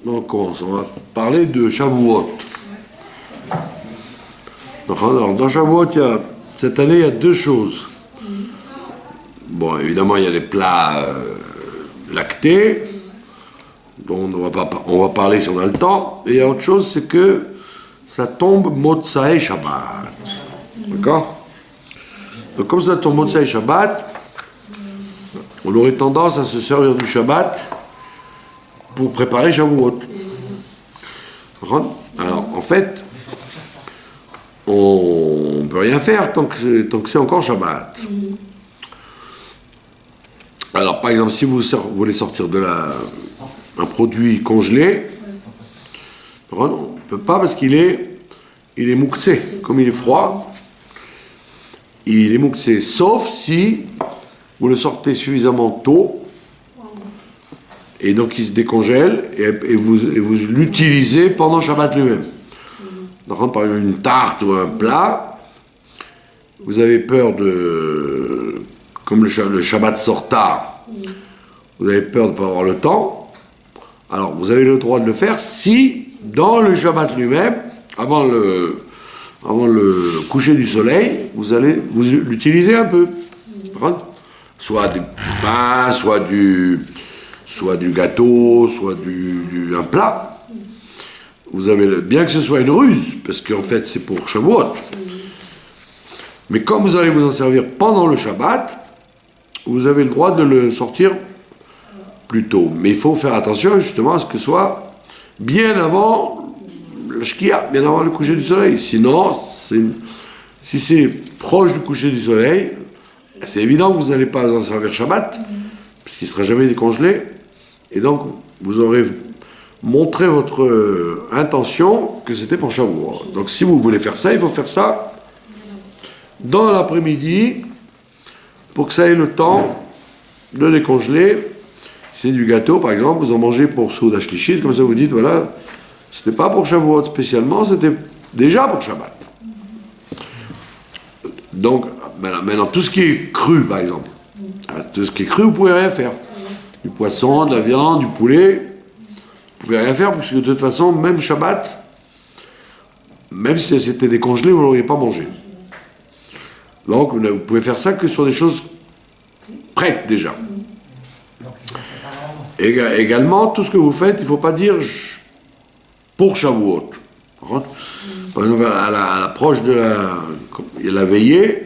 On commence, on va parler de Shavuot. Alors, dans Shavuot, cette année, il y a deux choses. Bon, évidemment, il y a les plats lactés, dont on va parler si on a le temps. Et il y a autre chose, c'est que ça tombe Motsai Shabbat. D'accord? Donc, comme ça tombe Motsai Shabbat, on aurait tendance à se servir du Shabbat pour préparer Shavuot. Alors, en fait, on ne peut rien faire tant que c'est encore Shabbat. Alors, par exemple, si vous voulez sortir un produit congelé, on ne peut pas parce qu'il est mouxé. Comme il est froid, il est mouxé. Sauf si vous le sortez suffisamment tôt, et donc il se décongèle, et vous l'utilisez pendant Shabbat lui-même. Donc, par exemple, une tarte ou un plat, vous avez peur comme le Shabbat sort tard, vous avez peur de ne pas avoir le temps, alors vous avez le droit de le faire si, dans le Shabbat lui-même, avant le coucher du soleil, vous l'utilisez un peu. Soit du pain, soit du gâteau, soit un plat. Vous avez bien que ce soit une ruse, parce qu'en fait c'est pour Shavuot. Mais quand vous allez vous en servir pendant le Shabbat, vous avez le droit de le sortir plus tôt. Mais il faut faire attention justement à ce que ce soit bien avant le Shkia, bien avant le coucher du soleil. Sinon, si c'est proche du coucher du soleil, c'est évident que vous n'allez pas en servir Shabbat, puisqu'il ne sera jamais décongelé. Et donc, vous aurez montré votre intention que c'était pour Shavuot. Donc, si vous voulez faire ça, il faut faire ça dans l'après-midi pour que ça ait le temps de décongeler. C'est du gâteau, par exemple, vous en mangez pour Souda Shlichit, comme ça vous dites, voilà, c'était pas pour Shavuot spécialement, c'était déjà pour Shabbat. Donc, maintenant, tout ce qui est cru, par exemple, tout ce qui est cru, vous pouvez rien faire. Du poisson, de la viande, du poulet, vous pouvez rien faire, parce que de toute façon, même Shabbat, même si c'était décongelé, vous ne l'auriez pas mangé. Donc, vous pouvez faire ça que sur des choses prêtes déjà. Également, tout ce que vous faites, il ne faut pas dire pour Shavuot. Par exemple, à l'approche de la veillée,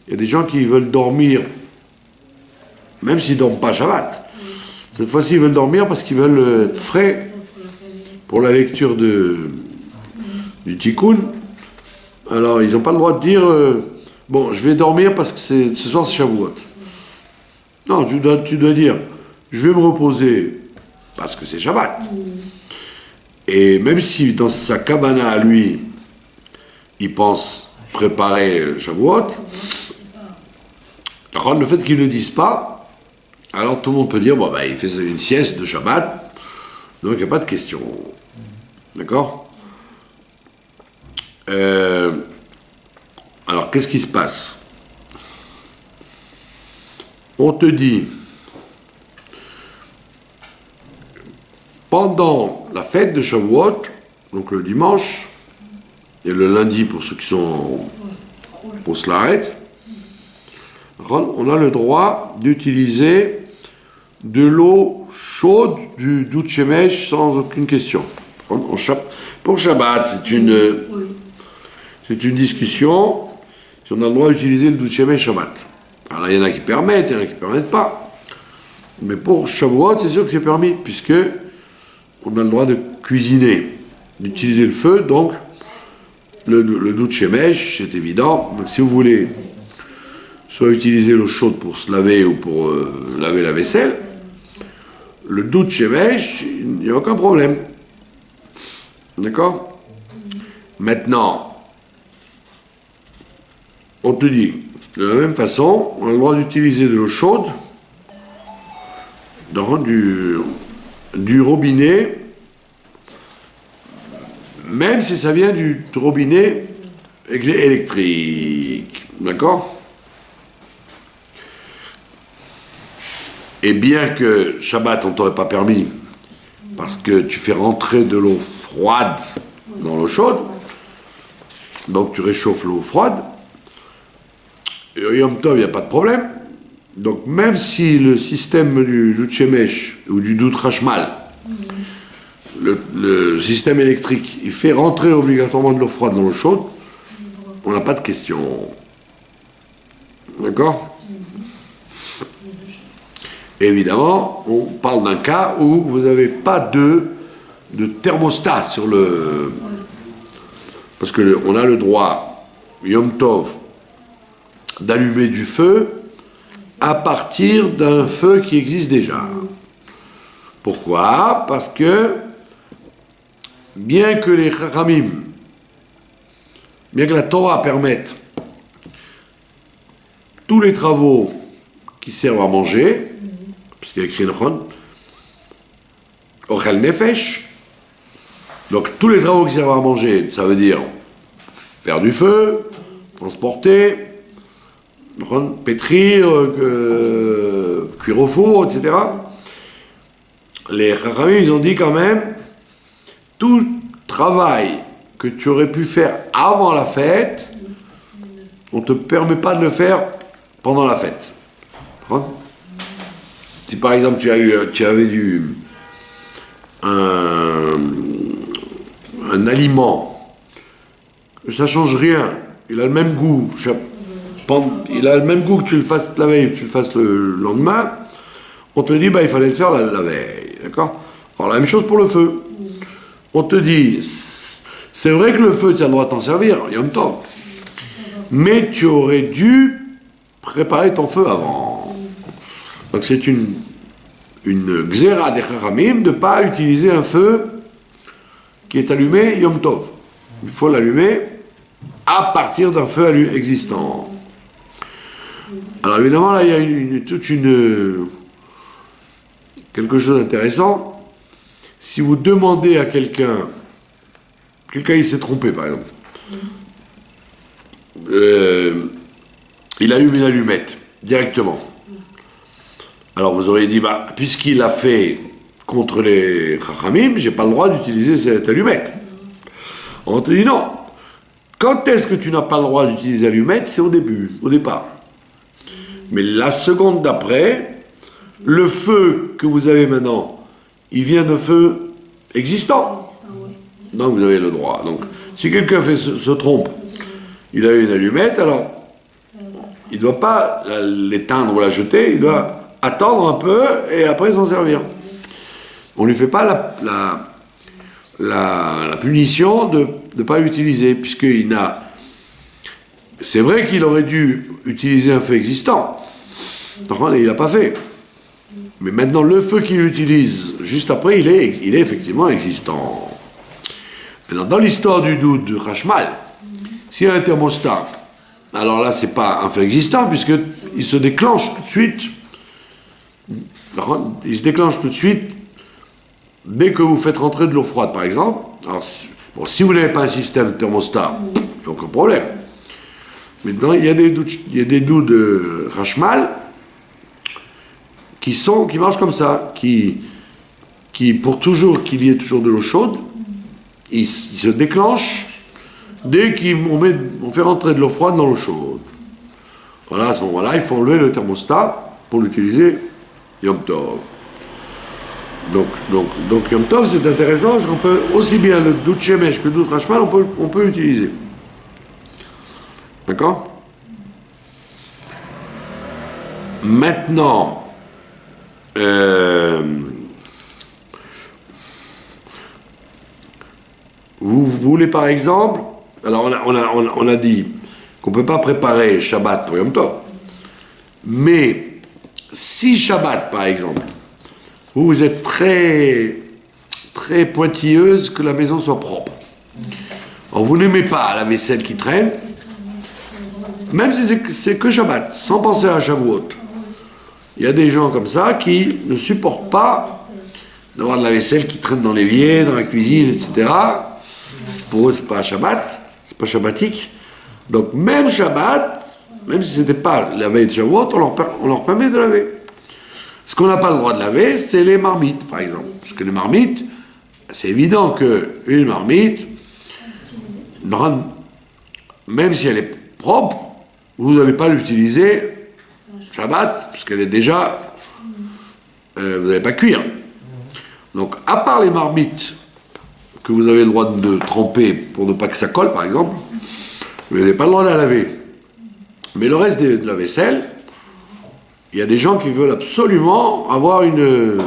il y a des gens qui veulent dormir, même s'ils ne dorment pas Shabbat. Cette fois-ci, ils veulent dormir parce qu'ils veulent être frais pour la lecture du Tikkun. Alors, ils n'ont pas le droit de dire bon, je vais dormir parce que ce soir c'est Shavuot. Non, tu dois dire je vais me reposer parce que c'est Shabbat. Et même si dans sa cabana à lui, il pense préparer Shavuot, le fait qu'ils ne le disent pas, alors tout le monde peut dire bon, il fait une sieste de Shabbat, donc il n'y a pas de question. D'accord? Alors, qu'est-ce qui se passe? On te dit, pendant la fête de Shavuot, donc le dimanche, et le lundi pour ceux qui sont au Slaretz, on a le droit d'utiliser de l'eau chaude du dout shemesh sans aucune question. Pour Shabbat, c'est une discussion si on a le droit d'utiliser le dout shemesh Shabbat. Alors il y en a qui permettent, il y en a qui ne permettent pas. Mais pour Shavuot, c'est sûr que c'est permis, puisque on a le droit de cuisiner, d'utiliser le feu, donc le dout shemesh, c'est évident. Donc si vous voulez soit utiliser l'eau chaude pour se laver ou pour laver la vaisselle, le dout shemesh, il n'y a aucun problème. D'accord? Maintenant, on te dit, de la même façon, on a le droit d'utiliser de l'eau chaude dans du robinet, même si ça vient du robinet électrique. D'accord? Et bien que Shabbat, on ne t'aurait pas permis parce que tu fais rentrer de l'eau froide dans l'eau chaude, donc tu réchauffes l'eau froide, et au Yom Tov, il n'y a pas de problème. Donc même si le système du dout shemesh ou du dout rashmal, le système électrique, il fait rentrer obligatoirement de l'eau froide dans l'eau chaude, on n'a pas de question. D'accord? Évidemment, on parle d'un cas où vous n'avez pas de thermostat sur le... Parce qu'on a le droit, Yom Tov, d'allumer du feu à partir d'un feu qui existe déjà. Pourquoi? Parce que bien que les Chachamim, bien que la Torah permette tous les travaux qui servent à manger, puisqu'il y a écrit Nechon, Ochel Nefesh, donc tous les travaux qui servent à manger, ça veut dire faire du feu, transporter, pétrir, cuire au four, etc. Les Chachamim, ils ont dit quand même, tout travail que tu aurais pu faire avant la fête, on ne te permet pas de le faire pendant la fête. Si par exemple tu avais un aliment, ça ne change rien, il a le même goût, il a le même goût que tu le fasses la veille ou que tu le fasses le lendemain, on te dit il fallait le faire la veille, d'accord? Alors la même chose pour le feu. On te dit, c'est vrai que le feu, tu as le droit de t'en servir, Yom Tov, mais tu aurais dû préparer ton feu avant. Donc c'est une xéra des Chachamim de ne pas utiliser un feu qui est allumé Yom Tov. Il faut l'allumer à partir d'un feu existant. Alors évidemment, là, il y a quelque chose d'intéressant. Si vous demandez à quelqu'un il s'est trompé par exemple, il allume une allumette directement. Alors vous auriez dit, puisqu'il a fait contre les Chachamim, j'ai pas le droit d'utiliser cette allumette. On te dit non. Quand est-ce que tu n'as pas le droit d'utiliser l'allumette? C'est au départ. Mais la seconde d'après, le feu que vous avez maintenant, il vient d'un feu existant. Donc vous avez le droit. Donc si quelqu'un se trompe, il a une allumette, alors il ne doit pas l'éteindre ou la jeter, il doit attendre un peu et après s'en servir. On ne lui fait pas la punition de ne pas l'utiliser, puisqu'il n'a... C'est vrai qu'il aurait dû utiliser un feu existant. Donc il ne l'a pas fait. Mais maintenant, le feu qu'il utilise juste après, il est effectivement existant. Maintenant, dans l'histoire du dout de Rashmal, s'il y a un thermostat, alors là, c'est pas un feu existant, puisqu'il se déclenche tout de suite. Il se déclenche tout de suite dès que vous faites rentrer de l'eau froide, par exemple. Alors, si vous n'avez pas un système thermostat, il n'y a aucun problème. Maintenant, il y a des douts de Rashmal qui marchent comme ça, qui pour toujours qu'il y ait toujours de l'eau chaude, ils se déclenchent dès qu'on fait rentrer de l'eau froide dans l'eau chaude. Voilà, à ce moment-là, il faut enlever le thermostat pour l'utiliser Yom Tov. Donc Yom Tov, c'est intéressant, parce qu'on peut aussi bien le dout shemesh que le dout rashmal, on peut l'utiliser. D'accord? Maintenant, vous voulez par exemple, alors on a dit qu'on ne peut pas préparer Shabbat pour Yom Tov, mais si Shabbat par exemple, vous êtes très, très pointilleuse que la maison soit propre, alors vous n'aimez pas la vaisselle qui traîne, même si c'est que Shabbat, sans penser à Shavuot. Il y a des gens comme ça qui ne supportent pas d'avoir de la vaisselle qui traîne dans l'évier, dans la cuisine, etc. Pour eux, c'est pas Shabbat, c'est pas shabbatique. Donc même Shabbat, même si c'était pas la veille de Shavuot, on leur permet de laver. Ce qu'on n'a pas le droit de laver, c'est les marmites, par exemple. Parce que les marmites, c'est évident qu'une marmite, même si elle est propre, vous n'allez pas l'utiliser Shabbat, parce qu'elle est déjà... vous n'allez pas cuire. Donc, à part les marmites que vous avez le droit de tremper pour ne pas que ça colle, par exemple, vous n'avez pas le droit de la laver. Mais le reste de la vaisselle, il y a des gens qui veulent absolument avoir une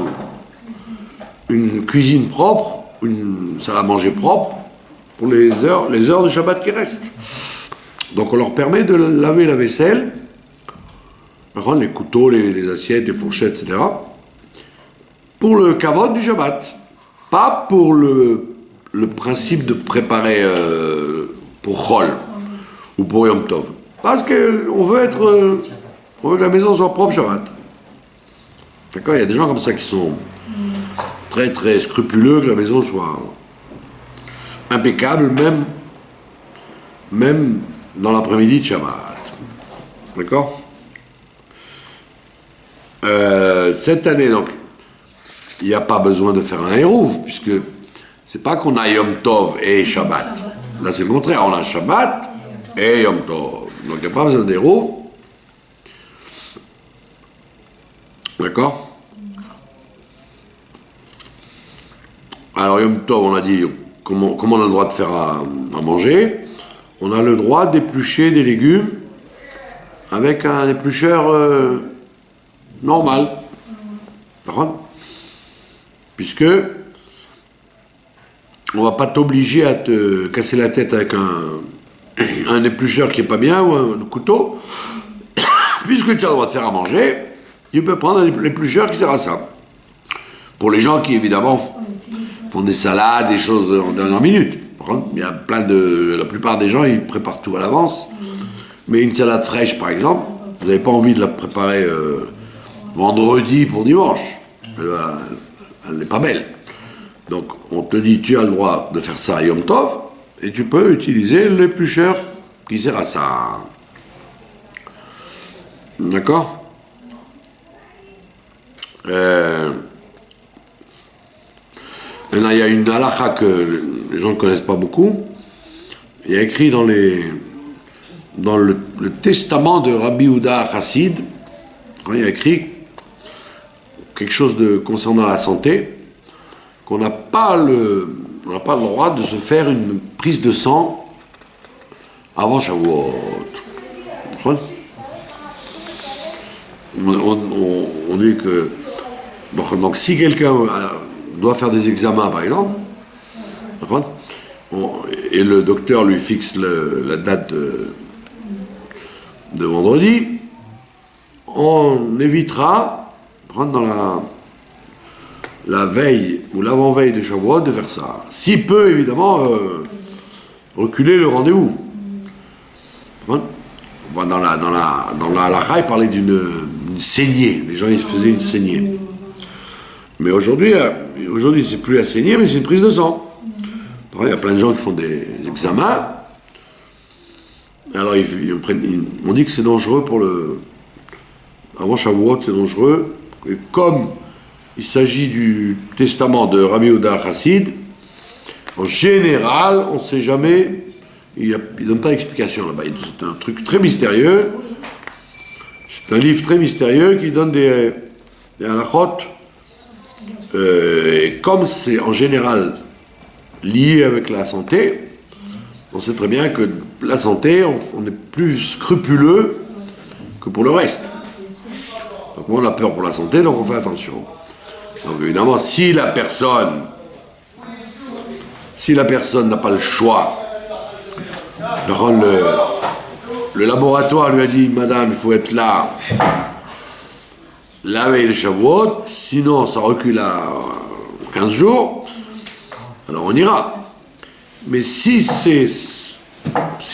cuisine propre, une salle à manger propre, pour les heures de Shabbat qui restent. Donc on leur permet de laver la vaisselle, prendre les couteaux, les assiettes, les fourchettes, etc., pour le kavod du Shabbat. Pas pour le principe de préparer pour Chol ou pour Yom Tov. Parce qu'on veut on veut que la maison soit propre Shabbat. D'accord? Il y a des gens comme ça qui sont très très scrupuleux, que la maison soit impeccable, même dans l'après-midi de Shabbat. D'accord? Cette année, donc, il n'y a pas besoin de faire un hérouv, puisque c'est pas qu'on a Yom Tov et Shabbat. Là, c'est le contraire, on a Shabbat et Yom Tov. Donc, il n'y a pas besoin d'hérouv. D'accord? Alors, Yom Tov, on a dit comment on a le droit de faire à manger. On a le droit d'éplucher des légumes avec un éplucheur normal. D'accord? Puisque on va pas t'obliger à te casser la tête avec un éplucheur qui est pas bien ou un couteau. Puisque tu as le droit de faire à manger, tu peux prendre un éplucheur qui sert à ça. Pour les gens qui, évidemment, font des salades, des choses en dernière minute. Par contre, il y a la plupart des gens, ils préparent tout à l'avance. Mais une salade fraîche, par exemple, vous n'avez pas envie de la préparer vendredi pour dimanche. Elle n'est pas belle. Donc, on te dit, tu as le droit de faire ça à Yom Tov, et tu peux utiliser l'éplucheur qui sert à ça. D'accord? Maintenant, il y a une halakha que les gens ne connaissent pas beaucoup. Il y a écrit dans le testament de Rabbi Yehuda Chassid, il y a écrit quelque chose concernant la santé, qu'on n'a pas le droit de se faire une prise de sang avant Shavuot. On dit que donc si quelqu'un doit faire des examens, par exemple, et le docteur lui fixe la date de vendredi, on évitera dans la veille ou l'avant-veille de Shavuot de faire ça. Si peut, évidemment, reculer le rendez-vous. Dans la halakha, il parlait d'une saignée. Les gens, ils se faisaient une saignée. Mais aujourd'hui, c'est plus la saignée, mais c'est une prise de sang. Il y a plein de gens qui font des examens. Alors, on dit que c'est dangereux avant Shavuot, c'est dangereux. Et comme il s'agit du testament de Rabbi Yehuda Chassid, en général, on ne sait jamais, il ne donne pas d'explication là-bas. C'est un truc très mystérieux. C'est un livre très mystérieux qui donne des halakhot. Et comme c'est en général lié avec la santé, on sait très bien que la santé, on est plus scrupuleux que pour le reste. Donc on a peur pour la santé, donc on fait attention. Donc évidemment, si la personne n'a pas le choix, le laboratoire lui a dit, madame, il faut être là la veille de Shavuot, sinon ça recule à 15 jours, alors on ira. Mais si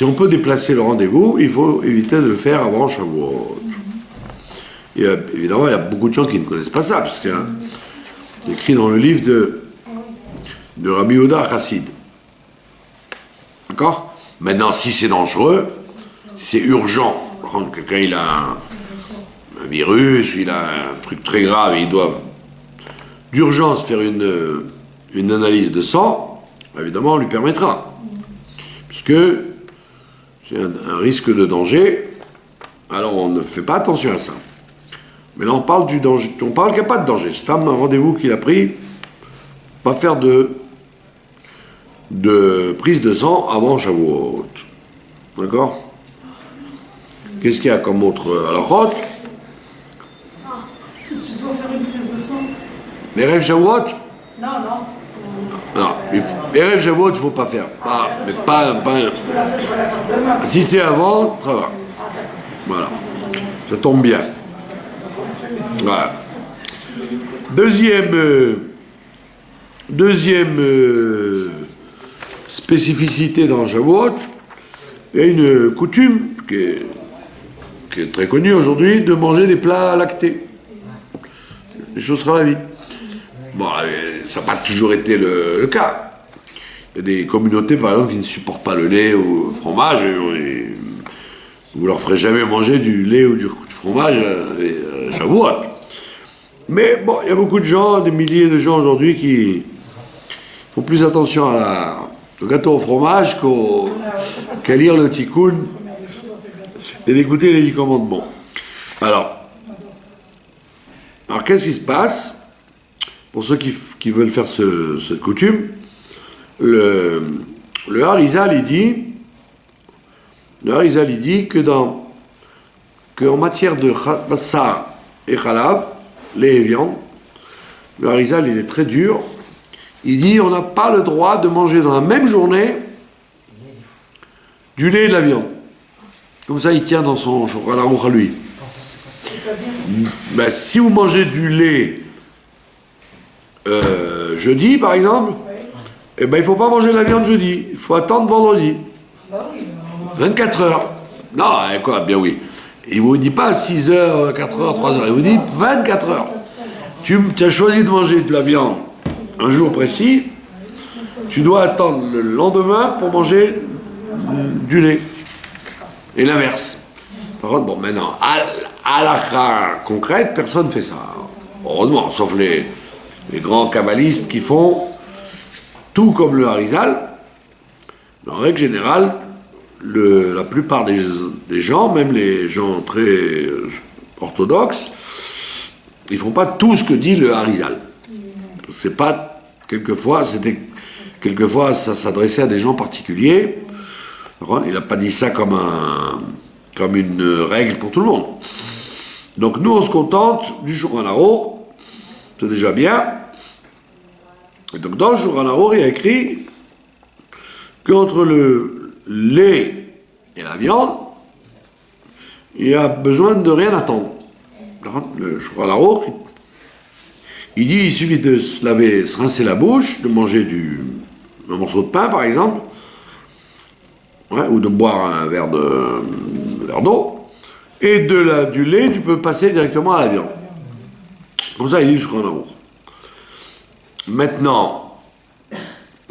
on peut déplacer le rendez-vous, il faut éviter de le faire avant Shavuot. Et évidemment, il y a beaucoup de gens qui ne connaissent pas ça, parce qu'il y a écrit dans le livre de Rabbi Yehuda Chassid. D'accord? Maintenant, si c'est dangereux, c'est urgent. Par contre, quelqu'un il a un virus, il a un truc très grave, et il doit d'urgence faire une analyse de sang, évidemment, on lui permettra. Puisque c'est un risque de danger, alors on ne fait pas attention à ça. Mais là, on parle du danger. On parle qu'il n'y a pas de danger. C'est un rendez-vous qu'il a pris, pas faire de prise de sang avant Shavuot. D'accord? Qu'est-ce qu'il y a comme autre halachot? Je dois faire une prise de sang. Les rêves Shavuot? Non. Non, les rêves Shavuot, il ne faut pas faire. Mais pas. Je vais la faire demain. Si c'est avant, ça va. Voilà. Ça tombe bien. Voilà. Deuxième spécificité dans Shavuot, il y a une coutume qui est très connue aujourd'hui, de manger des plats lactés. Les choses sera la vie. Bon, ça n'a pas toujours été le cas. Il y a des communautés, par exemple, qui ne supportent pas le lait ou le fromage. Et vous leur ferez jamais manger du lait ou du fromage à Shavuot. Mais bon, il y a beaucoup de gens, des milliers de gens aujourd'hui qui font plus attention au gâteau au fromage qu'à lire le tikkun et d'écouter les 10 commandements. Alors qu'est-ce qui se passe? Pour ceux qui veulent faire cette coutume, le Harizal, il dit qu'en matière de bassar et chalav, lait et viande, le Harizal, il est très dur. Il dit on n'a pas le droit de manger dans la même journée du lait et de la viande. Comme ça, il tient dans son Shulchan Aruch à lui. Ben, si vous mangez du lait jeudi, par exemple, eh ben, il ne faut pas manger de la viande jeudi. Il faut attendre vendredi. 24 heures. Non, quoi, bien oui. Il ne vous dit pas 6 heures, 4 heures, 3 heures. Il vous dit 24 heures. Tu as choisi de manger de la viande un jour précis, tu dois attendre le lendemain pour manger du lait. Et l'inverse. Par contre, bon, maintenant, à la concrète, personne ne fait ça. Heureusement, sauf les grands kabbalistes qui font tout comme le Harizal. En règle générale, la plupart des gens, même les gens très orthodoxes, ils font pas tout ce que dit le Harizal. C'est pas quelquefois, ça s'adressait à des gens particuliers. Il n'a pas dit ça comme une règle pour tout le monde. Donc nous, on se contente du Shulchan Aruch, c'est déjà bien. Et donc dans le Shulchan Aruch, il y a écrit qu'entre le lait et la viande, il y a besoin de rien attendre. Le Shulchan Aruch, il dit il suffit de se rincer la bouche, de manger un morceau de pain par exemple, ou de boire un verre d'eau, et du lait, tu peux passer directement à la viande. Comme ça, il dit le Shulchan Aruch. Maintenant,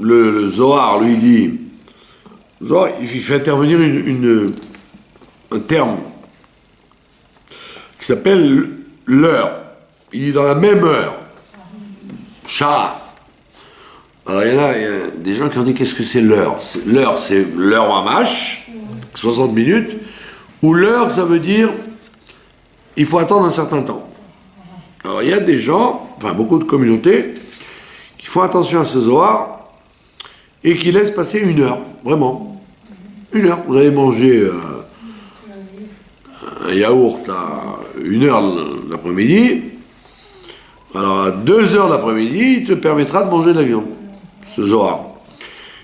le Zohar, lui, dit, il fait intervenir un terme qui s'appelle l'heure. Il dit dans la même heure. Shah. Alors il y a des gens qui ont dit qu'est-ce que c'est l'heure? L'heure, c'est l'heure mamash, 60 minutes, ou l'heure, ça veut dire il faut attendre un certain temps. Alors il y a des gens, beaucoup de communautés, qui font attention à ce Zohar et qui laissent passer une heure, vraiment. Une heure. Vous allez manger un yaourt à 1h l'après-midi. Alors à 2h l'après-midi, il te permettra de manger de la viande, ce Zohar.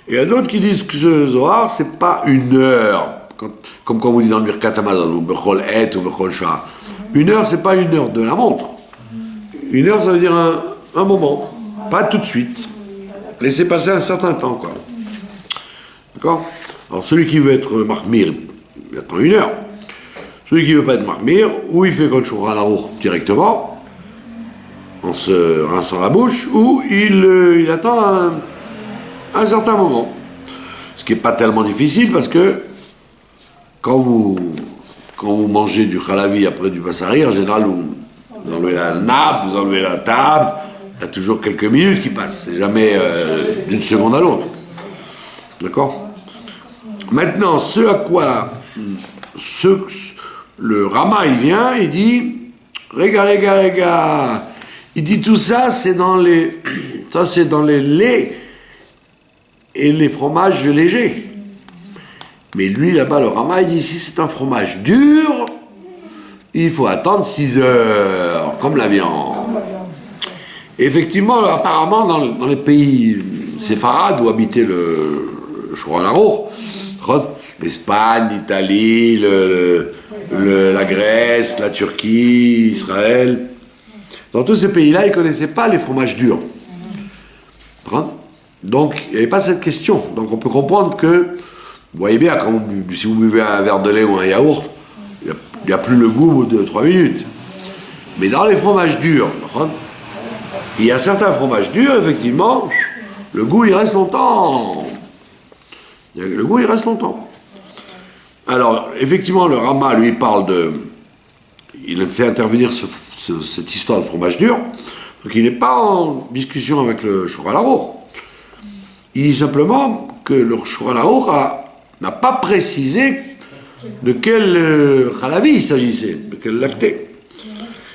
Et il y a d'autres qui disent que ce Zohar, c'est pas une heure, comme quand vous dites dans le Birkat Hamazon, ou Bechol Et, ou Bechol Shah. Une heure, c'est pas une heure de la montre. Une heure, ça veut dire un moment, pas tout de suite. Laissez passer un certain temps, quoi. D'accord? Alors celui qui veut être Mahmir, il attend une heure. Celui qui veut pas être Mahmir, ou il fait comme Shulchan Aruch directement, en se rinçant la bouche, ou il attend un certain moment. Ce qui n'est pas tellement difficile, parce que quand vous quand vous mangez du khalavi après du bassari, en général, vous enlevez la nappe, vous enlevez la table, il y a toujours quelques minutes qui passent, c'est jamais d'une seconde à l'autre. D'accord? Maintenant, ce à quoi le Rama, il vient, il dit, Rega. Il dit tout ça, c'est dans les laits et les fromages légers. Mais lui, là-bas, le Rama, il dit, si c'est un fromage dur, il faut attendre 6 heures, comme la viande. Effectivement, apparemment, dans les pays séfarades où habitait le Shulchan Aruch, l'Espagne, l'Italie, la Grèce, la Turquie, Israël, dans tous ces pays-là, ils ne connaissaient pas les fromages durs. Donc, il n'y avait pas cette question. Donc, on peut comprendre que, vous voyez bien, si vous buvez un verre de lait ou un yaourt, il n'y a plus le goût au bout de 3 minutes. Mais dans les fromages durs, il y a certains fromages durs, effectivement, le goût, il reste longtemps. Le goût, il reste longtemps. Alors, effectivement, le Rama, lui, il fait intervenir cette histoire de fromage dur, donc il n'est pas en discussion avec le Shulchan Aruch. Il dit simplement que le Shulchan Aruch n'a pas précisé de quel khalavi il s'agissait, de quel lacté.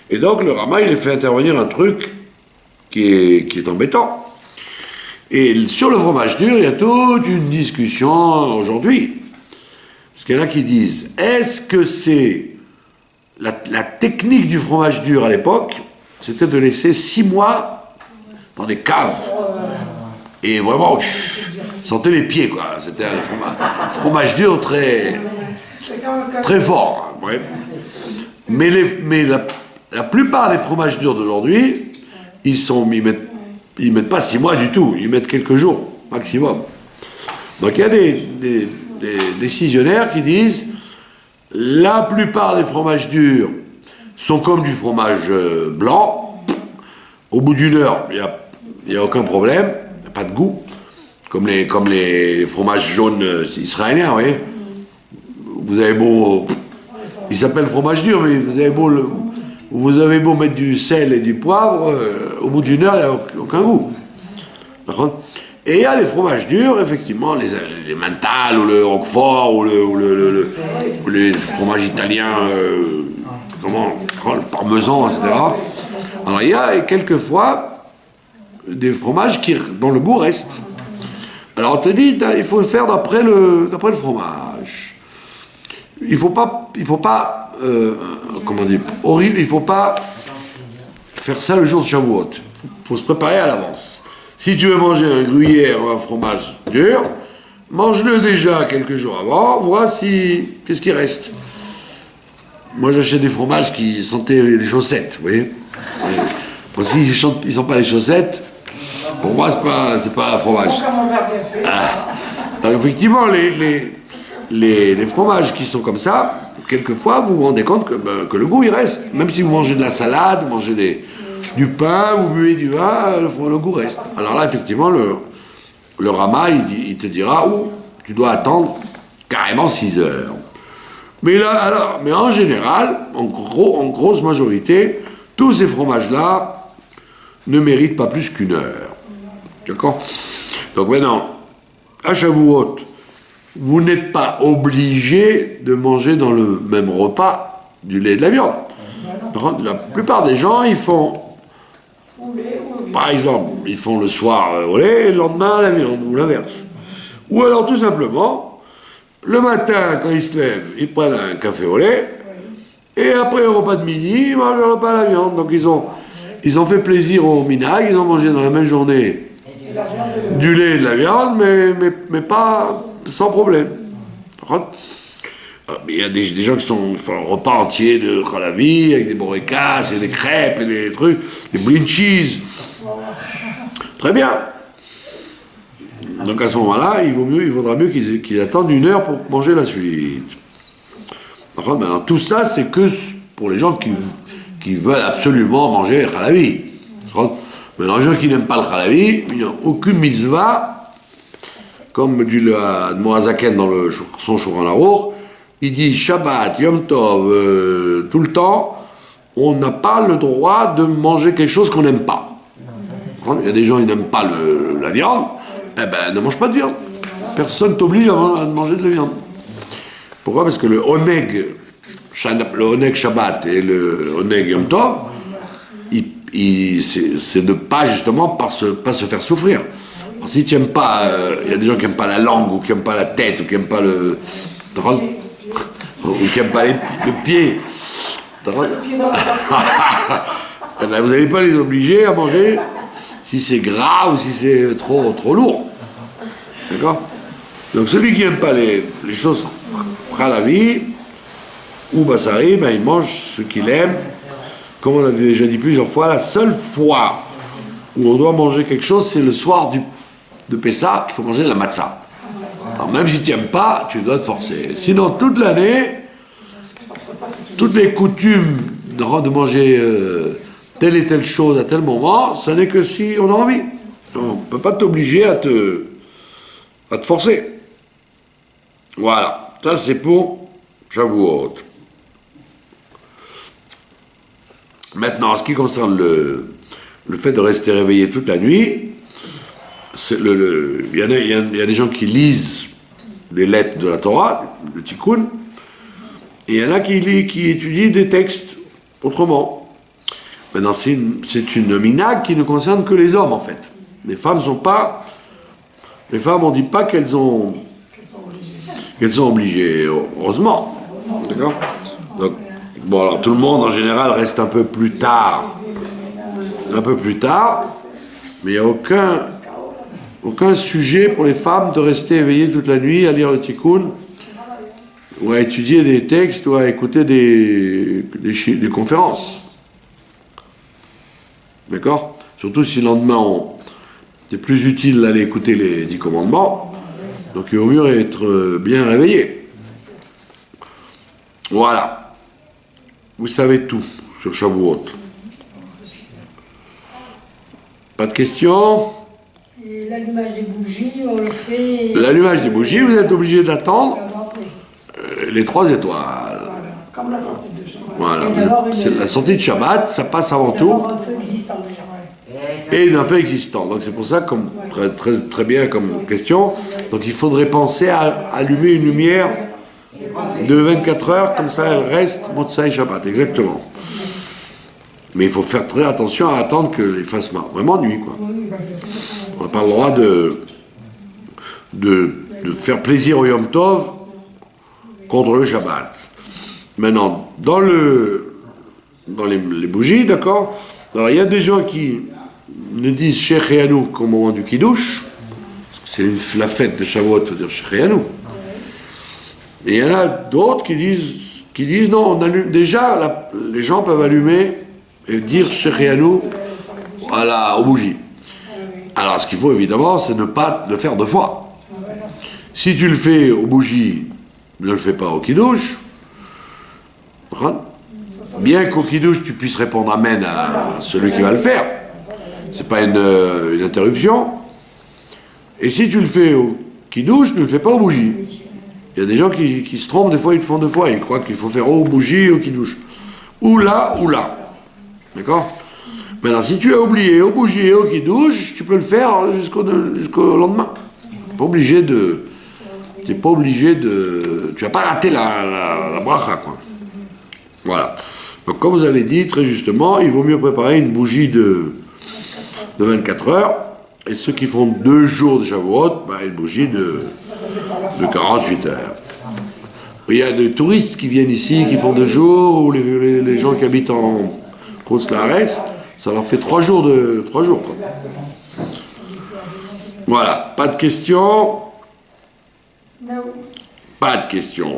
Et donc, le Rama, il fait intervenir un truc qui est embêtant. Et sur le fromage dur, il y a toute une discussion aujourd'hui. Parce qu'il y en a qui disent, est-ce que c'est la technique du fromage dur à l'époque, c'était de laisser 6 mois dans des caves. Et vraiment, sentait les pieds, quoi. C'était un fromage dur très fort. Hein, ouais. Mais la plupart des fromages durs d'aujourd'hui, ils mettent pas 6 mois du tout, ils mettent quelques jours, maximum. Donc il y a des décisionnaires qui disent la plupart des fromages durs sont comme du fromage blanc. Au bout d'une heure, il n'y a aucun problème, il n'y a pas de goût. Comme les fromages jaunes israéliens, vous voyez. Vous avez beau... Il s'appelle fromage dur, mais vous avez beau mettre du sel et du poivre, au bout d'une heure, il n'y a aucun goût. Et il y a les fromages durs, effectivement, les Mental, ou le Roquefort, ou les fromages italiens, le parmesan, etc. Alors il y a quelquefois des fromages dont le goût reste. Alors on te dit, il faut faire d'après le fromage. Il faut pas faire ça le jour de Shavuot. Il faut se préparer à l'avance. Si tu veux manger un gruyère ou un fromage dur, mange-le déjà quelques jours avant, vois qu'est-ce qui reste. Moi j'achète des fromages qui sentaient les chaussettes, vous voyez. S'ils ne sentent pas les chaussettes, pour moi c'est pas un fromage. Donc effectivement, les fromages qui sont comme ça, quelquefois vous vous rendez compte que le goût il reste. Même si vous mangez de la salade, vous mangez du pain, vous buvez du vin, le goût reste. Alors là, effectivement, le Rama, il te dira, tu dois attendre carrément 6 heures. Mais en général, en grosse majorité, tous ces fromages-là ne méritent pas plus qu'1 heure. D'accord? Donc maintenant, à Shavuot, vous n'êtes pas obligé de manger dans le même repas du lait et de la viande. La plupart des gens, ils font, par exemple, ils font le soir au lait et le lendemain la viande, ou l'inverse. Ou alors tout simplement, le matin, quand ils se lèvent, ils prennent un café au lait, et après le repas de midi, ils mangent le repas à la viande. Donc ils ont fait plaisir au minag, ils ont mangé dans la même journée du lait et de la viande, mais pas sans problème. Il y a des gens qui font un repas entier de khalavi, avec des borekas, et des crêpes, et des trucs, des blin cheese. Très bien. Donc à ce moment-là, il vaudra mieux qu'ils attendent 1 heure pour manger la suite. Enfin, maintenant, tout ça, c'est que pour les gens qui veulent absolument manger le khalavi. Maintenant, les gens qui n'aiment pas le khalavi, il n'y a aucune mitzvah, comme dit le Moazaken dans son Shulchan Aruch, il dit Shabbat, Yom Tov, tout le temps, on n'a pas le droit de manger quelque chose qu'on n'aime pas. Il y a des gens qui n'aiment pas la viande, eh ben ne mange pas de viande. Personne t'oblige à manger de la viande. Pourquoi? Parce que le Oneg Shabbat et le Oneg Yom Tov, c'est ne pas justement pas se faire souffrir. Alors, si tu n'aimes pas, il y a des gens qui n'aiment pas la langue, ou qui n'aiment pas la tête, ou qui n'aiment pas ou qui n'aiment pas le pied. Eh ben, vous n'allez pas les obliger à manger si c'est gras ou si c'est trop lourd. D'accord? Donc celui qui n'aime pas les choses khalavi ou basari, ben, il mange ce qu'il aime. Comme on l'a déjà dit plusieurs fois, la seule fois où on doit manger quelque chose, c'est le soir de Pessah qu'il faut manger de la matzah. Alors même si tu n'aimes pas, tu dois te forcer. Sinon, toute l'année, toutes les coutumes de manger telle et telle chose à tel moment, ce n'est que si on a envie. On ne peut pas t'obliger à te forcer. Voilà, ça c'est pour Shavuot. Maintenant, en ce qui concerne le fait de rester réveillé toute la nuit, il y a des gens qui lisent les lettres de la Torah, le Tikkun, et il y en a qui étudient des textes autrement. Maintenant, c'est une minhag qui ne concerne que les hommes, en fait. Les femmes, on ne dit pas qu'elles sont obligées, heureusement. D'accord? Donc, bon, alors tout le monde, en général, reste un peu plus tard, mais il n'y a aucun sujet pour les femmes de rester éveillées toute la nuit à lire le Tikkun, ou à étudier des textes, ou à écouter des conférences. D'accord? Surtout si le lendemain, c'est plus utile d'aller écouter les 10 commandements, donc il vaut mieux être bien réveillé. Voilà. Vous savez tout sur Shavuot. Pas de questions? Et l'allumage des bougies, on le fait... L'allumage des bougies, vous êtes obligé d'attendre les 3 étoiles. Comme la sortie de Shabbat. Voilà. C'est la sortie de Shabbat, ça passe avant tout. Un feu existant déjà. Et d'un feu existant. Donc c'est pour ça, comme très, très bien comme question, donc il faudrait penser à allumer une lumière de 24 heures, comme ça elle reste Motsai Shabbat, exactement. Mais il faut faire très attention à attendre qu'il fasse vraiment nuit, quoi. On n'a pas le droit de faire plaisir au Yom Tov contre le Shabbat. Maintenant, dans les bougies, d'accord? Alors il y a des gens qui ne disent Shecheanu qu'au moment du Kiddush, c'est la fête de Shavuot, il faut dire Shecheanu. Et il y en a d'autres qui disent non, on allume, déjà les gens peuvent allumer et dire Shecheanu aux bougies. Alors ce qu'il faut évidemment, c'est ne pas le faire 2 fois. Si tu le fais aux bougies, ne le fais pas au Kiddush. Bien qu'au Kiddush tu puisses répondre Amen à celui qui va le faire. C'est pas une interruption. Et si tu le fais au Kiddush, ne le fais pas aux bougies. Il y a des gens qui se trompent, des fois ils le font 2 fois. Ils croient qu'il faut faire aux bougies ou au Kiddush. Ou là. D'accord? Maintenant, si tu as oublié aux bougies et au Kiddush, tu peux le faire jusqu'au lendemain. Tu n'es pas obligé de... Tu vas pas rater la bracha, quoi. Voilà. Donc, comme vous avez dit, très justement, il vaut mieux préparer une bougie de 24 heures. Et ceux qui font 2 jours de Shavuot, une bougie de 48 heures. Il y a des touristes qui viennent ici, qui font 2 jours, ou les gens qui habitent en Côte-Lares, ça leur fait 3 jours, quoi. Voilà. Pas de questions? Non. Pas de questions.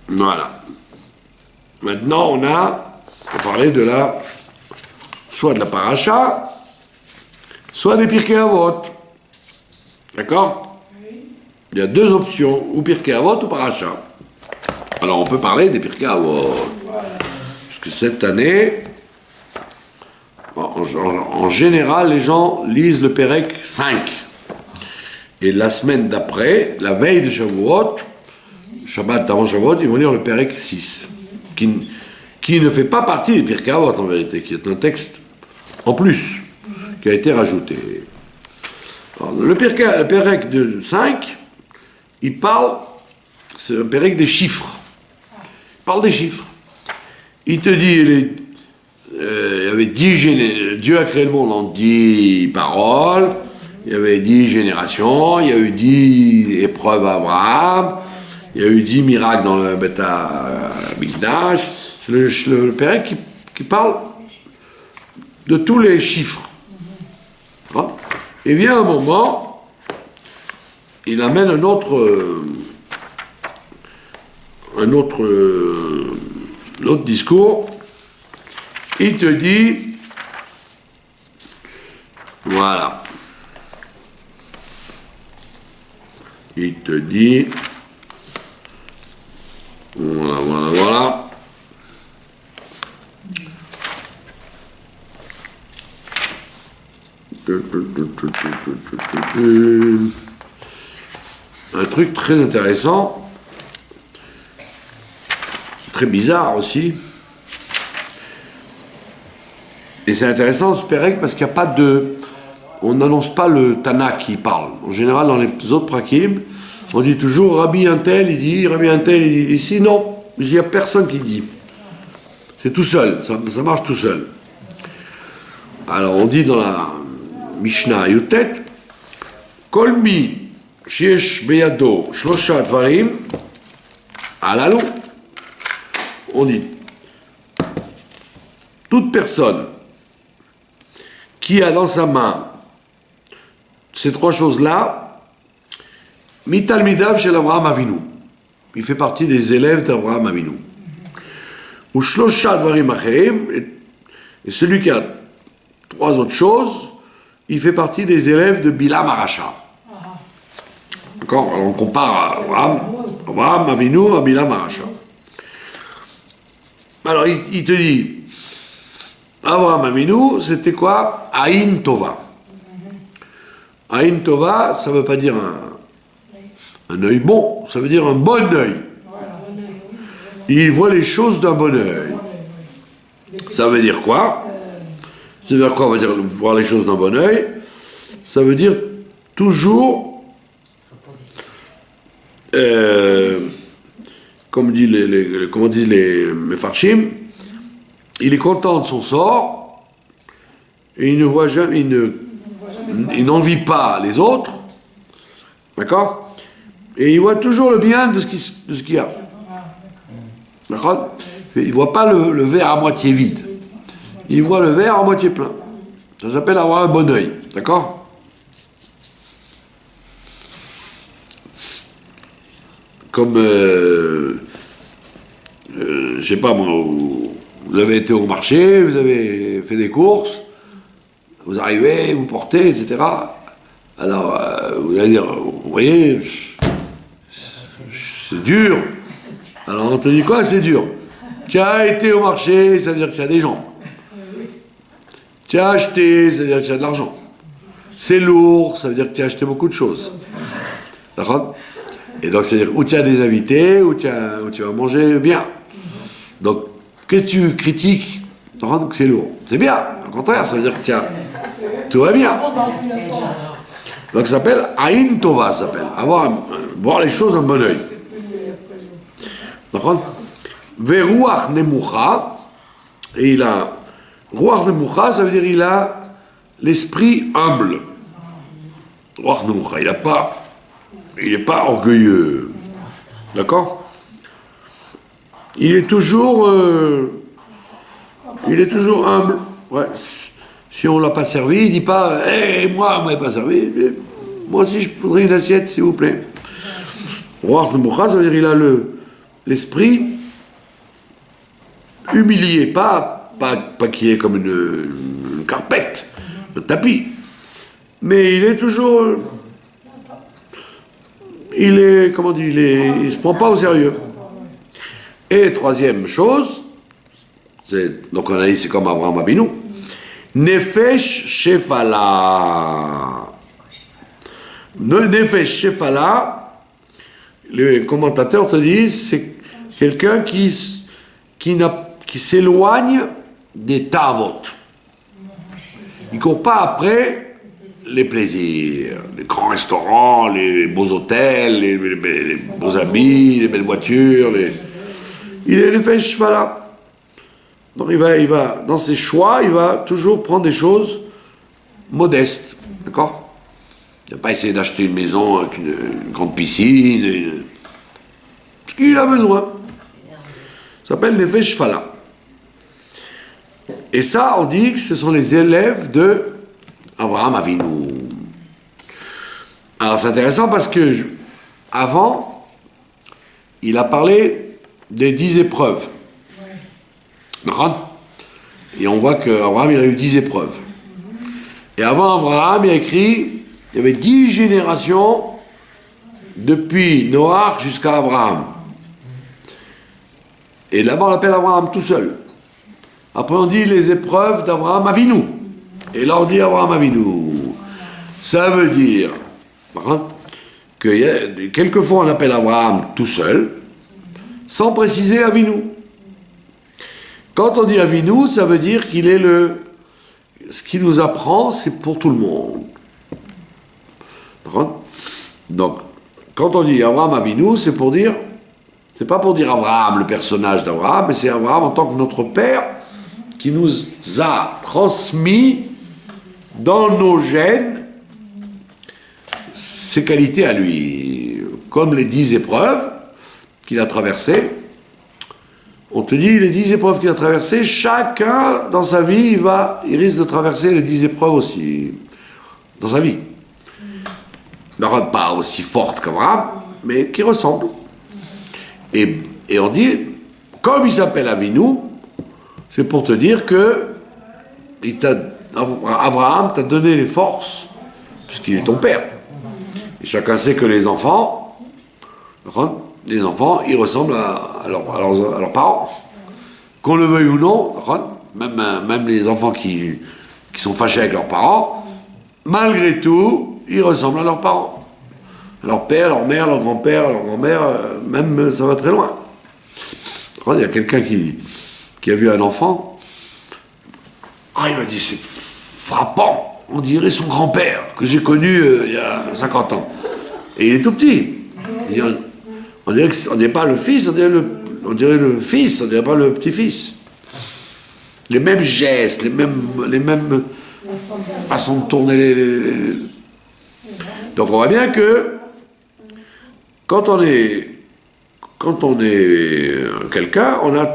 Voilà. Maintenant, on va parler soit de la paracha, soit des Pirkei Avot. D'accord? Il y a 2 options, ou Pirkei Avot ou paracha. Alors, on peut parler des Pirkei Avot. Parce que cette année, en général, les gens lisent le Pérec 5. Et la semaine d'après, la veille de Shavuot, Shabbat avant Shavuot, ils vont lire le Perek 6, qui ne fait pas partie des Pirkei Avot en vérité, qui est un texte en plus, qui a été rajouté. Alors, le Perek de 5, il parle, c'est un Perek des chiffres. Il parle des chiffres. Il te dit, il y avait 10 Dieu a créé le monde en 10 paroles, il y avait 10 générations, il y a eu 10 épreuves à Abraham, il y a eu 10 miracles dans le Beth Mikdash. C'est le Perek qui parle de tous les chiffres. Et vient un moment, il amène un autre discours. Il te dit, voilà, il te dit, voilà. Un truc très intéressant, très bizarre aussi. Et c'est intéressant ce Perek parce qu'il n'y a pas de... On n'annonce pas le Tana qui parle. En général, dans les autres prakim, on dit toujours Rabbi Untel, il dit, Rabbi Untel, il dit. Ici, non, il n'y a personne qui dit. C'est tout seul, ça marche tout seul. Alors, on dit dans la Mishnah Yutet, Kolmi, Shiesh Beyado, Shlosha Dvarim, Alalu. On dit, toute personne qui a dans sa main ces trois choses-là, Mitalmidav chez Abraham Avinu. Il fait partie des élèves d'Abraham Avinu. Ou Shlosha Dvarim Acherim, et celui qui a trois autres choses, il fait partie des élèves de Bilam Aracha. D'accord? Alors on compare Abraham Avinu à Bilam Aracha. Alors il te dit, Abraham Avinu, c'était quoi? Aïn Tova. Aïn Tova, ça ne veut pas dire un œil bon, ça veut dire un bon œil. Il voit les choses d'un bon œil. Ça veut dire quoi? Ça veut dire quoi? On va dire voir les choses d'un bon œil. Ça veut dire toujours, comme disent les Mefarshim, il est content de son sort et il ne voit jamais, il n'envie pas les autres, d'accord? Et il voit toujours le bien de ce qu'il y a, d'accord? Il ne voit pas le verre à moitié vide, il voit le verre à moitié plein. Ça s'appelle avoir un bon œil, d'accord? Comme, je sais pas moi, vous avez été au marché, vous avez fait des courses, vous arrivez, vous portez, etc. Alors, vous allez dire, vous voyez, c'est dur. Alors on te dit quoi, c'est dur? Tu as été au marché, ça veut dire que tu as des jambes. Tu as acheté, ça veut dire que tu as de l'argent. C'est lourd, ça veut dire que tu as acheté beaucoup de choses. D'accord? Et donc, c'est-à-dire, où tu as des invités, où tu vas manger bien. Donc, qu'est-ce que tu critiques? Donc, c'est lourd. C'est bien. Au contraire, ça veut dire que tout va bien. Donc, ça s'appelle Aïn Tova, ça s'appelle. Voir les choses d'un bon oeil. D'accord? Veruach Nemucha, et il a. Ruach Nemucha, ça veut dire il a l'esprit humble. Ruach Nemucha, il n'est pas orgueilleux. D'accord? Il est toujours humble. Ouais. Si on ne l'a pas servi, il ne dit pas moi, on ne m'a pas servi. Moi aussi, je voudrais une assiette, s'il vous plaît. Ruach Nemucha, ça veut dire il a l'esprit humilié, pas qu'il est comme une carpette, un tapis. Mais il est toujours. Il se prend pas au sérieux. Et troisième chose, donc on a dit c'est comme Abraham Avinu, Nefesh Shefala. Le Nefesh Shefala, les commentateurs te disent, c'est quelqu'un qui s'éloigne des Tavot. Il ne court pas après les plaisirs, les grands restaurants, les beaux hôtels, les beaux habits, les belles voitures. Il est Nefesh Shefala. Donc il va, dans ses choix, il va toujours prendre des choses modestes, d'accord? Il ne va pas essayer d'acheter une maison avec une grande piscine, ce qu'il a besoin. Ça s'appelle Nefesh Shefala. Et ça, on dit que ce sont les élèves de Abraham Avinu. Alors c'est intéressant parce que avant, il a parlé des 10 épreuves. D'accord ? Et on voit qu'Abraham, il a eu 10 épreuves. Et avant Abraham, il a écrit, il y avait 10 générations depuis Noach jusqu'à Abraham. Et là-bas, on l'appelle Abraham tout seul. Après, on dit les épreuves d'Abraham Avinu. Et là, on dit Abraham Avinu. Ça veut dire que quelquefois, on appelle Abraham tout seul, sans préciser Avinu. Quand on dit Avinu, ça veut dire qu'il est ce qu'il nous apprend, c'est pour tout le monde. Donc, quand on dit Abraham Avinu, c'est pas pour dire Abraham, le personnage d'Abraham, mais c'est Abraham en tant que notre père qui nous a transmis dans nos gènes ses qualités à lui. Comme les 10 épreuves qu'il a traversées. On te dit, les 10 épreuves qu'il a traversées, chacun, dans sa vie, il risque de traverser les 10 épreuves aussi. Dans sa vie. Pas aussi forte qu'Abraham, mais qui ressemble. Et on dit, comme il s'appelle Avinu, c'est pour te dire que Abraham t'a donné les forces, puisqu'il est ton père. Et chacun sait que les enfants, ils ressemblent à leurs parents. Qu'on le veuille ou non, même les enfants qui sont fâchés avec leurs parents, malgré tout, ils ressemblent à leurs parents. À leur père, leur mère, leur grand-père, leur grand-mère, même ça va très loin. Il y a quelqu'un qui a vu un enfant, il m'a dit, c'est frappant, on dirait son grand-père, que j'ai connu il y a 50 ans. Et il est tout petit. On dirait pas le fils, on dirait le fils, on dirait pas le petit-fils. Les mêmes gestes, les mêmes façons de tourner Donc on voit bien que quand on est quelqu'un, on a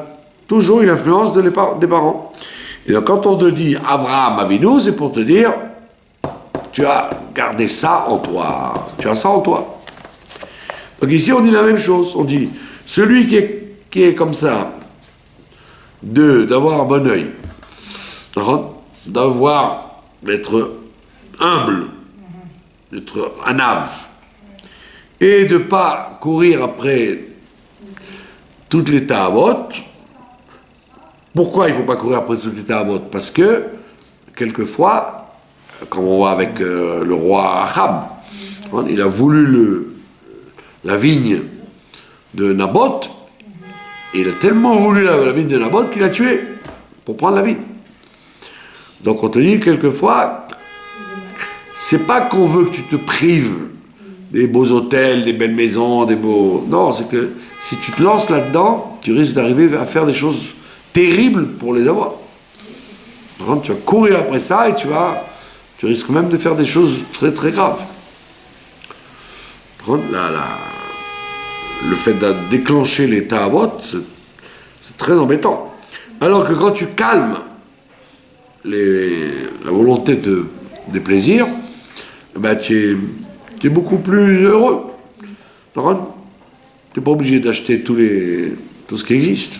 toujours une influence des parents. Et donc quand on te dit Abraham Avinu, c'est pour te dire tu as gardé ça en toi. Tu as ça en toi. Donc ici, on dit la même chose. On dit, celui qui est comme ça, d'avoir un bon œil, d'être humble, d'être un ave, et de ne pas courir après toutes les ta'avot. Pourquoi il ne faut pas courir après toutes les ta'avot? Parce que, quelquefois, comme on voit avec le roi Achab, il a voulu la vigne de Naboth, et il a tellement voulu la vigne de Naboth qu'il a tué pour prendre la vigne. Donc on te dit quelquefois, c'est pas qu'on veut que tu te prives des beaux hôtels, des belles maisons, Non, c'est que si tu te lances là-dedans, tu risques d'arriver à faire des choses terribles pour les avoir. Donc, tu vas courir après ça et tu risques même de faire des choses très très graves. Le fait de déclencher les ta'avot, c'est très embêtant. Alors que quand tu calmes la volonté des plaisirs, tu es beaucoup plus heureux. Tu n'es pas obligé d'acheter tout ce qui existe.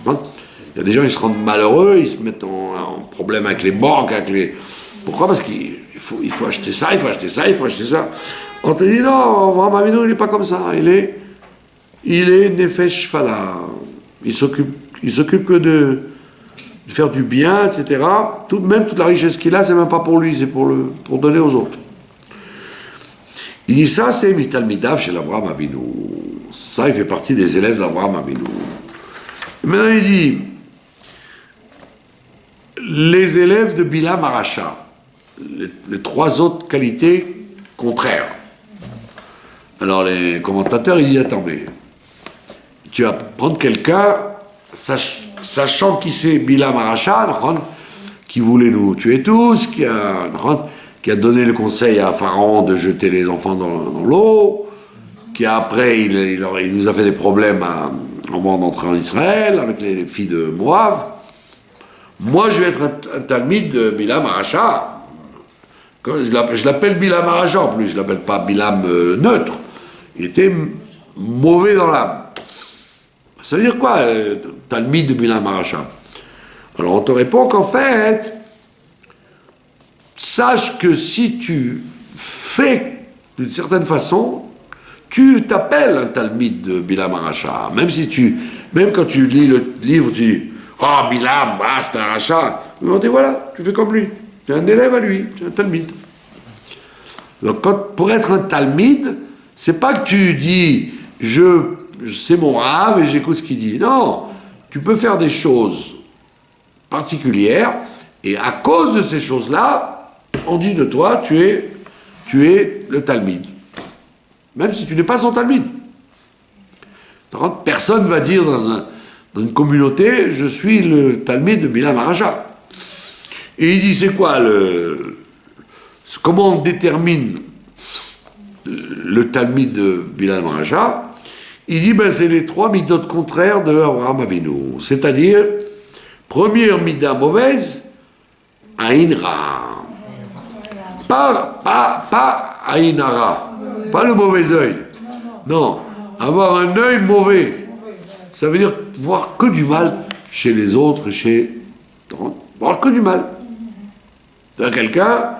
Il y a des gens qui se rendent malheureux, ils se mettent en problème avec les banques, Pourquoi? Parce qu'il faut acheter ça, il faut acheter ça, il faut acheter ça. On te dit non, Abraham Avinu, il n'est pas comme ça. Il est Nefesh Shefala. Il s'occupe que de faire du bien, etc. Même toute la richesse qu'il a, c'est même pas pour lui, c'est pour donner aux autres. Il dit ça, c'est Mitalmidav chez l'Abraham Avinu. Ça, il fait partie des élèves d'Abraham Avinu. Et maintenant, il dit les élèves de Bilam Aracha, les trois autres qualités contraires. Alors, les commentateurs, ils disent attends, mais tu vas prendre quelqu'un, sachant qui c'est Bilam Aracha, qui voulait nous tuer tous, qui a donné le conseil à Pharaon de jeter les enfants dans l'eau, qui après, il nous a fait des problèmes au moment d'entrer en Israël, avec les filles de Moab. Moi, je vais être un talmide de Bilam Aracha. Je l'appelle Bilam Aracha en plus, je ne l'appelle pas Bilam neutre. Il était mauvais dans l'âme. Ça veut dire quoi, talmide de Bilam Aracha? Alors on te répond qu'en fait, sache que si tu fais d'une certaine façon, tu t'appelles un talmide de Bilam Aracha. Même quand tu lis le livre, tu dis oh Bilam, c'est un Aracha. On dit voilà, tu fais comme lui. Tu es un élève à lui, tu es un talmide. Donc pour être un talmide, c'est pas que tu dis c'est mon rave et j'écoute ce qu'il dit. Non, tu peux faire des choses particulières et à cause de ces choses-là, on dit de toi, tu es le talmide. Même si tu n'es pas son talmide. Personne ne va dire dans une communauté, je suis le talmide de Bilam Aracha. Et il dit, c'est quoi comment on détermine le talmide de Bilam Aracha? Il dit, c'est les trois midot contraires de Abraham Avinu. C'est-à-dire, première mida mauvaise, Aïn Ra. Pas Aïn Ara. Pas le mauvais œil. Non. Avoir un œil mauvais. Ça veut dire voir que du mal chez les autres, voir que du mal. Quelqu'un,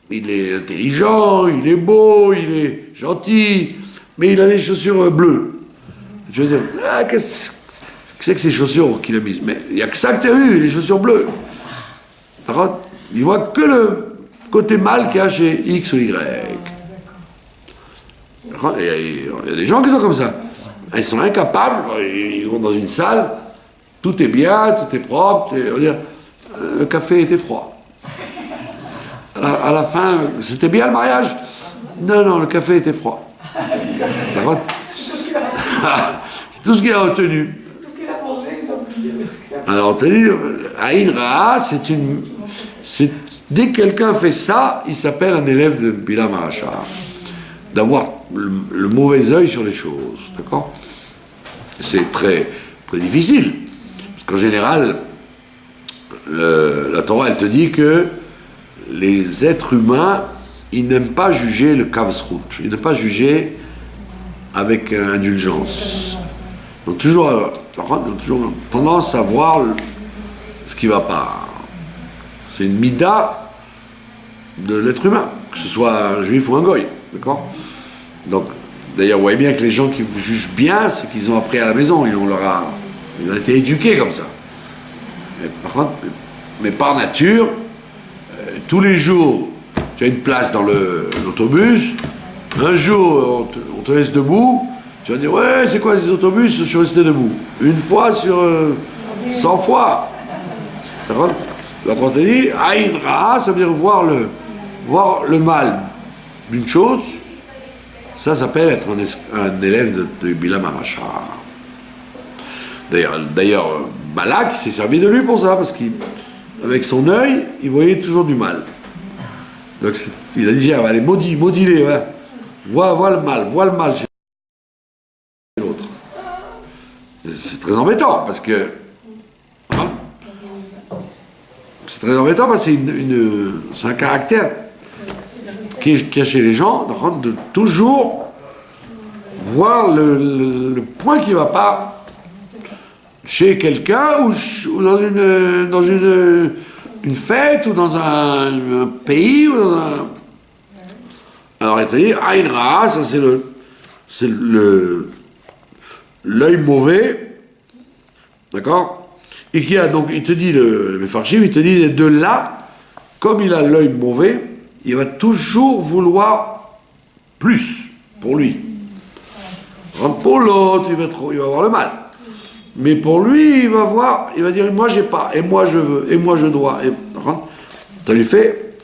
il est intelligent, il est beau, il est gentil, mais il a des chaussures bleues. Je veux dire, qu'est-ce que c'est que ces chaussures qu'il a mises? Mais il n'y a que ça que tu as vu, les chaussures bleues. Il voit que le côté mal qu'il y a chez X ou Y. Il y a des gens qui sont comme ça. Ils sont incapables, ils vont dans une salle, tout est bien, tout est propre, on va dire, le café était froid. À la fin, c'était bien le mariage? Non, le café était froid. C'est tout ce qu'il a retenu. Tout ce qu'il a mangé, il a oublié. Alors, on te dit, Aïn Ra'a, dès que quelqu'un fait ça, il s'appelle un élève de Bilam Aracha. D'avoir le mauvais œil sur les choses, d'accord? C'est très, très difficile. Parce qu'en général, la Torah, elle te dit que les êtres humains, ils n'aiment pas juger le kavsrout. Ils n'aiment pas juger avec indulgence. Ils ont toujours tendance à voir ce qui ne va pas. C'est une mida de l'être humain, que ce soit un juif ou un goy, d'accord? Donc, d'ailleurs, vous voyez bien que les gens qui vous jugent bien, c'est qu'ils ont appris à la maison, ils ont été éduqués comme ça. Mais par nature, tous les jours, tu as une place dans l'autobus, un jour, on te laisse debout, tu vas dire, ouais, c'est quoi ces autobus? Je suis resté debout. Une fois sur 100 fois. Donc, on te dit, Aïn Ra'a, ça veut dire voir le mal d'une chose. Ça s'appelle être un élève de Bilam Aracha. D'ailleurs, Balak s'est servi de lui pour ça, parce qu'avec son œil, il voyait toujours du mal. Donc il a dit, allez, maudis-les, ouais. vois le mal chez l'autre. C'est très embêtant, parce que... c'est très embêtant, parce que c'est un caractère qui a chez les gens, de toujours voir le point qui ne va pas chez quelqu'un ou dans une fête ou dans un pays. Alors il te dit, Aïn Ra'a, ça c'est l'œil mauvais, d'accord? Et qui a donc, il te dit, le Mefarshim, il te dit, de là, comme il a l'œil mauvais, il va toujours vouloir plus pour lui. Pour l'autre, il va avoir le mal. Mais pour lui, il va dire, moi j'ai pas, et moi je veux, et moi je dois. Ça lui fait,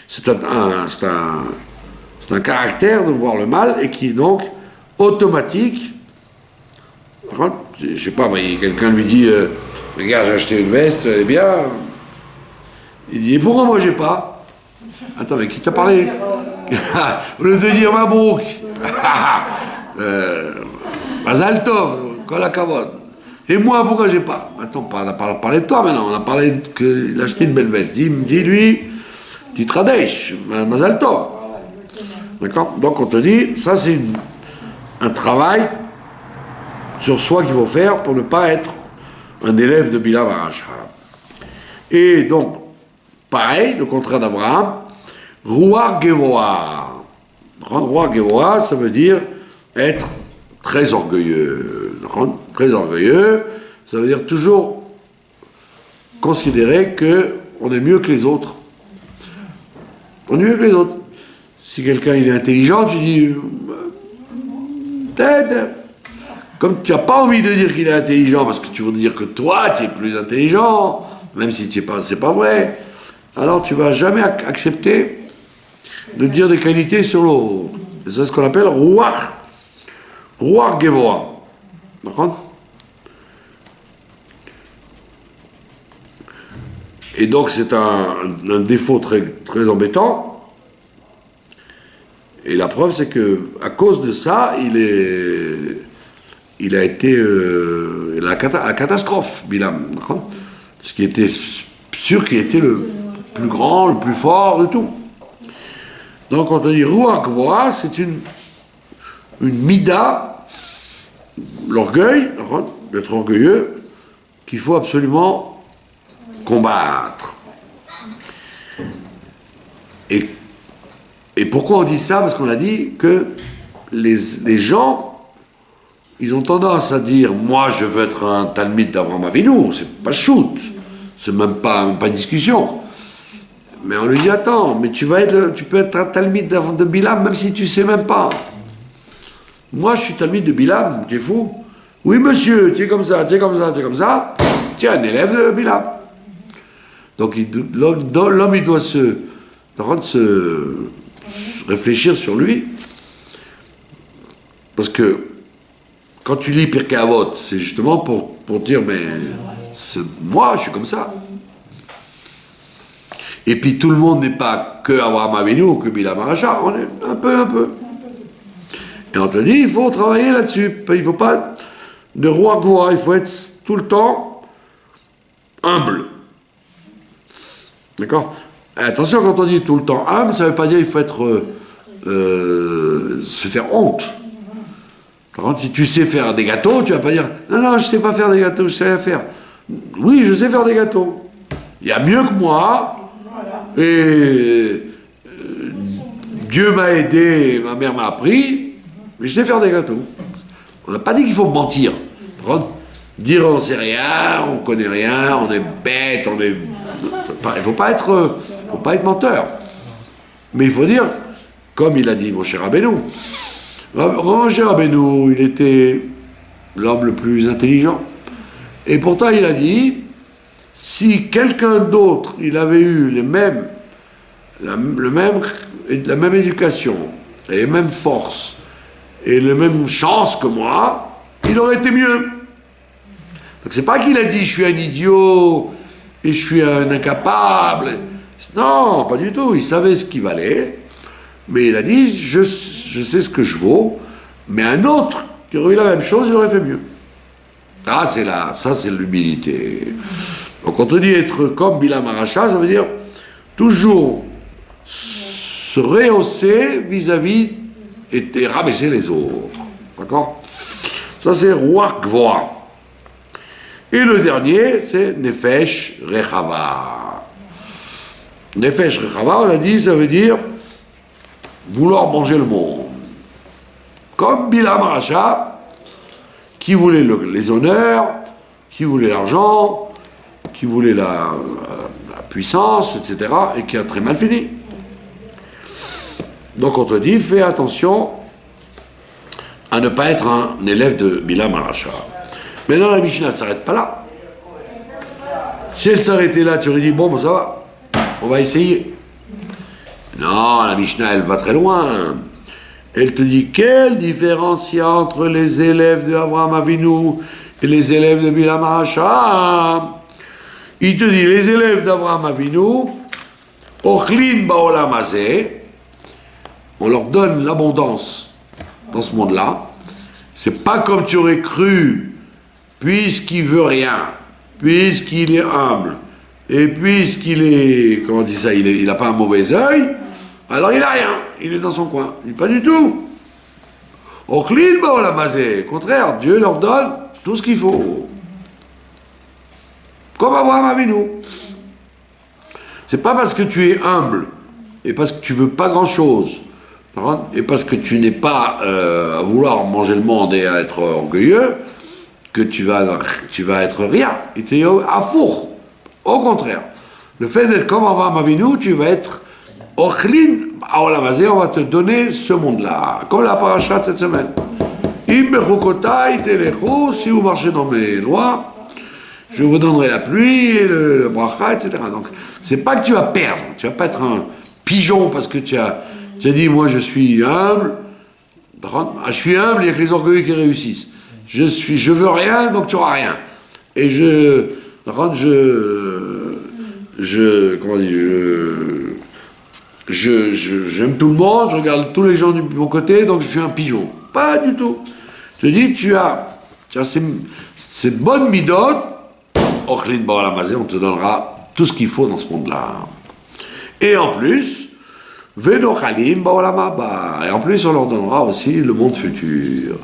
c'est un caractère de voir le mal, et qui est donc automatique. Je sais pas, quelqu'un lui dit, regarde, j'ai acheté une veste, elle est bien. Il dit, et pourquoi moi j'ai pas? Attends, mais qui t'a parlé? Au lieu de dire Mabrouk, Mazal Tov, Kol HaKavod. Et moi, pourquoi j'ai pas? Attends, on n'a pas parlé de toi maintenant, on a parlé qu'il a acheté une belle veste. Dis-lui, tu Tradesh, Mazal Tov. D'accord? Donc on te dit, ça c'est un travail sur soi qu'il faut faire pour ne pas être un élève de Bilam Aracha. Et donc, pareil, le contraire d'Abraham, Ruach Gevoa. Ruach Gevoa, ça veut dire être très orgueilleux. Très orgueilleux, ça veut dire toujours considérer qu'on est mieux que les autres. On est mieux que les autres. Si quelqu'un il est intelligent, tu dis peut-être. Comme tu n'as pas envie de dire qu'il est intelligent, parce que tu veux dire que toi, tu es plus intelligent, même si c'est pas vrai, alors tu ne vas jamais accepter de dire des qualités sur l'autre. Et c'est ce qu'on appelle Ruach Gevoa. D'accord? Et donc c'est un défaut très, très embêtant. Et la preuve, c'est que à cause de ça, il a été la catastrophe, Bilam. Ce qui était sûr qu'il était le plus grand, le plus fort de tout. Donc on te dit Ruach Gevoa, c'est une mida, l'orgueil, d'être orgueilleux, qu'il faut absolument combattre. Et pourquoi on dit ça? Parce qu'on a dit que les gens, ils ont tendance à dire, moi je veux être un Talmid d'Avraham Avinu, c'est pas shoot, c'est même pas discussion. Mais on lui dit, attends, mais tu peux être un Talmid de Bilam même si tu sais même pas. Moi je suis Talmid de Bilam, tu es fou? Oui monsieur, tu es comme ça, tu es comme ça, tu es comme ça, tu es un élève de Bilam. Donc l'homme il doit se réfléchir sur lui, parce que quand tu lis Pirkei Avot, c'est justement pour dire, mais moi je suis comme ça. Et puis tout le monde n'est pas que Avraham Avinu ou que Bilam Aracha, on est un peu. Et on te dit, il faut travailler là-dessus, il ne faut pas de roi gloire, il faut être tout le temps humble. D'accord? Attention, quand on dit tout le temps humble, ça ne veut pas dire qu'il faut être se faire honte. Par contre, si tu sais faire des gâteaux, tu ne vas pas dire non, je ne sais pas faire des gâteaux, je sais rien faire. Oui, je sais faire des gâteaux. Il y a mieux que moi. Et Dieu m'a aidé, ma mère m'a appris, mais je sais faire des gâteaux. On n'a pas dit qu'il faut mentir. Par contre, dire on ne sait rien, on ne connaît rien, on est bête, il ne faut pas être menteur. Mais il faut dire, comme il a dit mon cher Rabbeinu, mon cher Rabbeinu, il était l'homme le plus intelligent. Et pourtant, il a dit, si quelqu'un d'autre, il avait eu la même éducation, et les mêmes forces, et les mêmes chances que moi, il aurait été mieux. Donc c'est pas qu'il a dit, je suis un idiot, et je suis un incapable. Non, pas du tout. Il savait ce qu'il valait, mais il a dit, je sais ce que je vaux, mais un autre qui aurait eu la même chose, il aurait fait mieux. Ça c'est l'humilité. Donc quand on dit être comme Bilam Aracha, ça veut dire toujours se rehausser vis-à-vis et rabaisser les autres. D'accord? Ça c'est Ruach Gevoa. Et le dernier, c'est Nefesh Rechava. Nefesh Rechava, on a dit, ça veut dire vouloir manger le monde. Comme Bilam Aracha, qui voulait les honneurs, qui voulait l'argent, qui voulait la puissance, etc., et qui a très mal fini. Donc on te dit, fais attention à ne pas être un élève de Bilam Aracha. Maintenant la Mishnah ne s'arrête pas là. Si elle s'arrêtait là, tu aurais dit, bon, ben ça va, on va essayer. Non, la Mishnah, elle va très loin. Elle te dit, quelle différence il y a entre les élèves de Abraham Avinu et les élèves de Bilam Aracha? Il te dit, les élèves d'Abraham Avinu, Ochlin Baolam Hazeh, on leur donne l'abondance dans ce monde-là. C'est pas comme tu aurais cru, puisqu'il veut rien, puisqu'il est humble, et puisqu'il est, comment on dit ça, il n'a pas un mauvais œil, alors il n'a rien, il est dans son coin. Il dit pas du tout. Ochlin Baolam Hazeh, au contraire, Dieu leur donne tout ce qu'il faut. Comme Abraham Avinu. C'est pas parce que tu es humble, et parce que tu veux pas grand-chose, et parce que tu n'es pas à vouloir manger le monde et à être orgueilleux, que tu vas être rien. Et tu es à four. Au contraire. Le fait d'être comme Abraham Avinu, tu vas être Ochlin Baolam Hazeh, on va te donner ce monde-là. Comme la paracha de cette semaine. Im bechukotai telechu, si vous marchez dans mes lois, je vous donnerai la pluie, et le bracha, etc. Donc, c'est pas que tu vas perdre, tu vas pas être un pigeon parce que tu as dit, moi je suis humble, je suis humble, il y a que les orgueilleux qui réussissent. Je veux rien, donc tu auras rien. Et j'aime tout le monde, je regarde tous les gens de mon côté, donc je suis un pigeon. Pas du tout. Je te dis, tu as ces bonnes midotes, Ochlin Baolam Hazeh, on te donnera tout ce qu'il faut dans ce monde-là. Et en plus, Venochalim Baolam Haba. Et en plus, on leur donnera aussi le monde futur.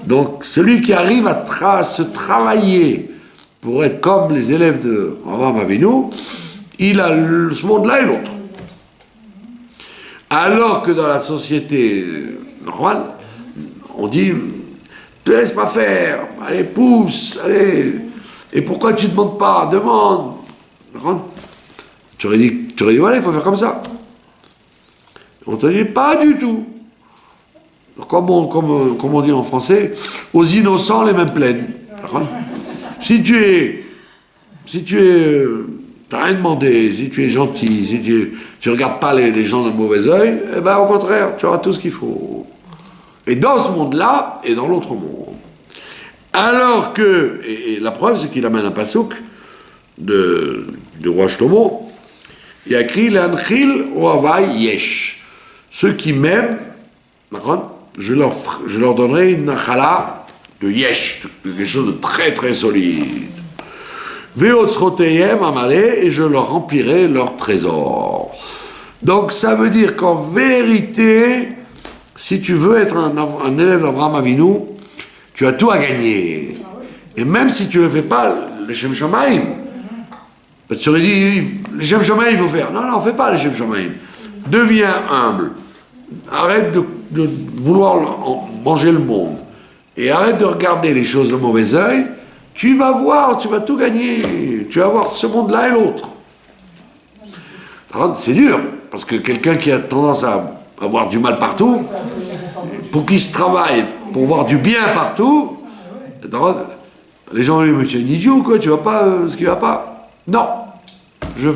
Donc, celui qui arrive à se travailler pour être comme les élèves de Abraham Avinu, il a ce monde-là et l'autre. Alors que dans la société normale, on dit, te laisse pas faire, allez, pousse, allez. Et pourquoi tu ne demandes pas? Demande. Tu aurais dit, voilà, il faut faire comme ça. On te dit, pas du tout. Comme on dit en français, aux innocents, les mains pleines. Si tu t'as rien demandé, si tu es gentil, si tu regardes pas les gens d'un mauvais œil, eh ben, au contraire, tu auras tout ce qu'il faut. Et dans ce monde-là, et dans l'autre monde. Alors que, et la preuve, c'est qu'il amène un passouk du roi Shlomo, il y a écrit l'anchil ohavai yesh. Ceux qui m'aiment, je leur donnerai une nachala de yesh, quelque chose de très très solide. Veotzroteyem amalé, et je leur remplirai leur trésor. Donc ça veut dire qu'en vérité, si tu veux être un élève d'Abraham Avinu, tu as tout à gagner. Et même si tu ne le fais pas, le Shem Shamaim, parce que tu aurais dit, le Shem Shamaim, il faut faire. Non, fais pas le Shem Shamaim. Deviens humble. Arrête de vouloir manger le monde. Et arrête de regarder les choses de mauvais œil. Tu vas voir, tu vas tout gagner. Tu vas voir ce monde-là et l'autre. C'est dur, parce que quelqu'un qui a tendance à avoir du mal partout, pour qu'il se travaille, pour voir du bien partout, les gens vont dire, mais tu es un idiot, quoi, tu vois pas ce qui va pas. Non, je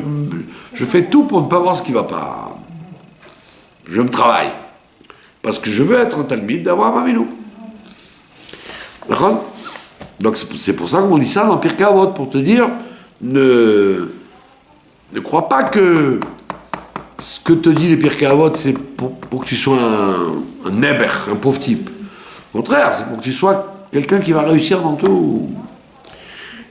fais tout pour ne pas voir ce qui va pas. Je me travaille, parce que je veux être un talmide d'Abraham Avinu. D'accord? Donc c'est pour ça qu'on lit ça dans Pirkei Avot, pour te dire, ne crois pas que ce que te dit les Pirkei Avot, c'est pour que tu sois un neber, un pauvre type. Au contraire, c'est pour que tu sois quelqu'un qui va réussir dans tout.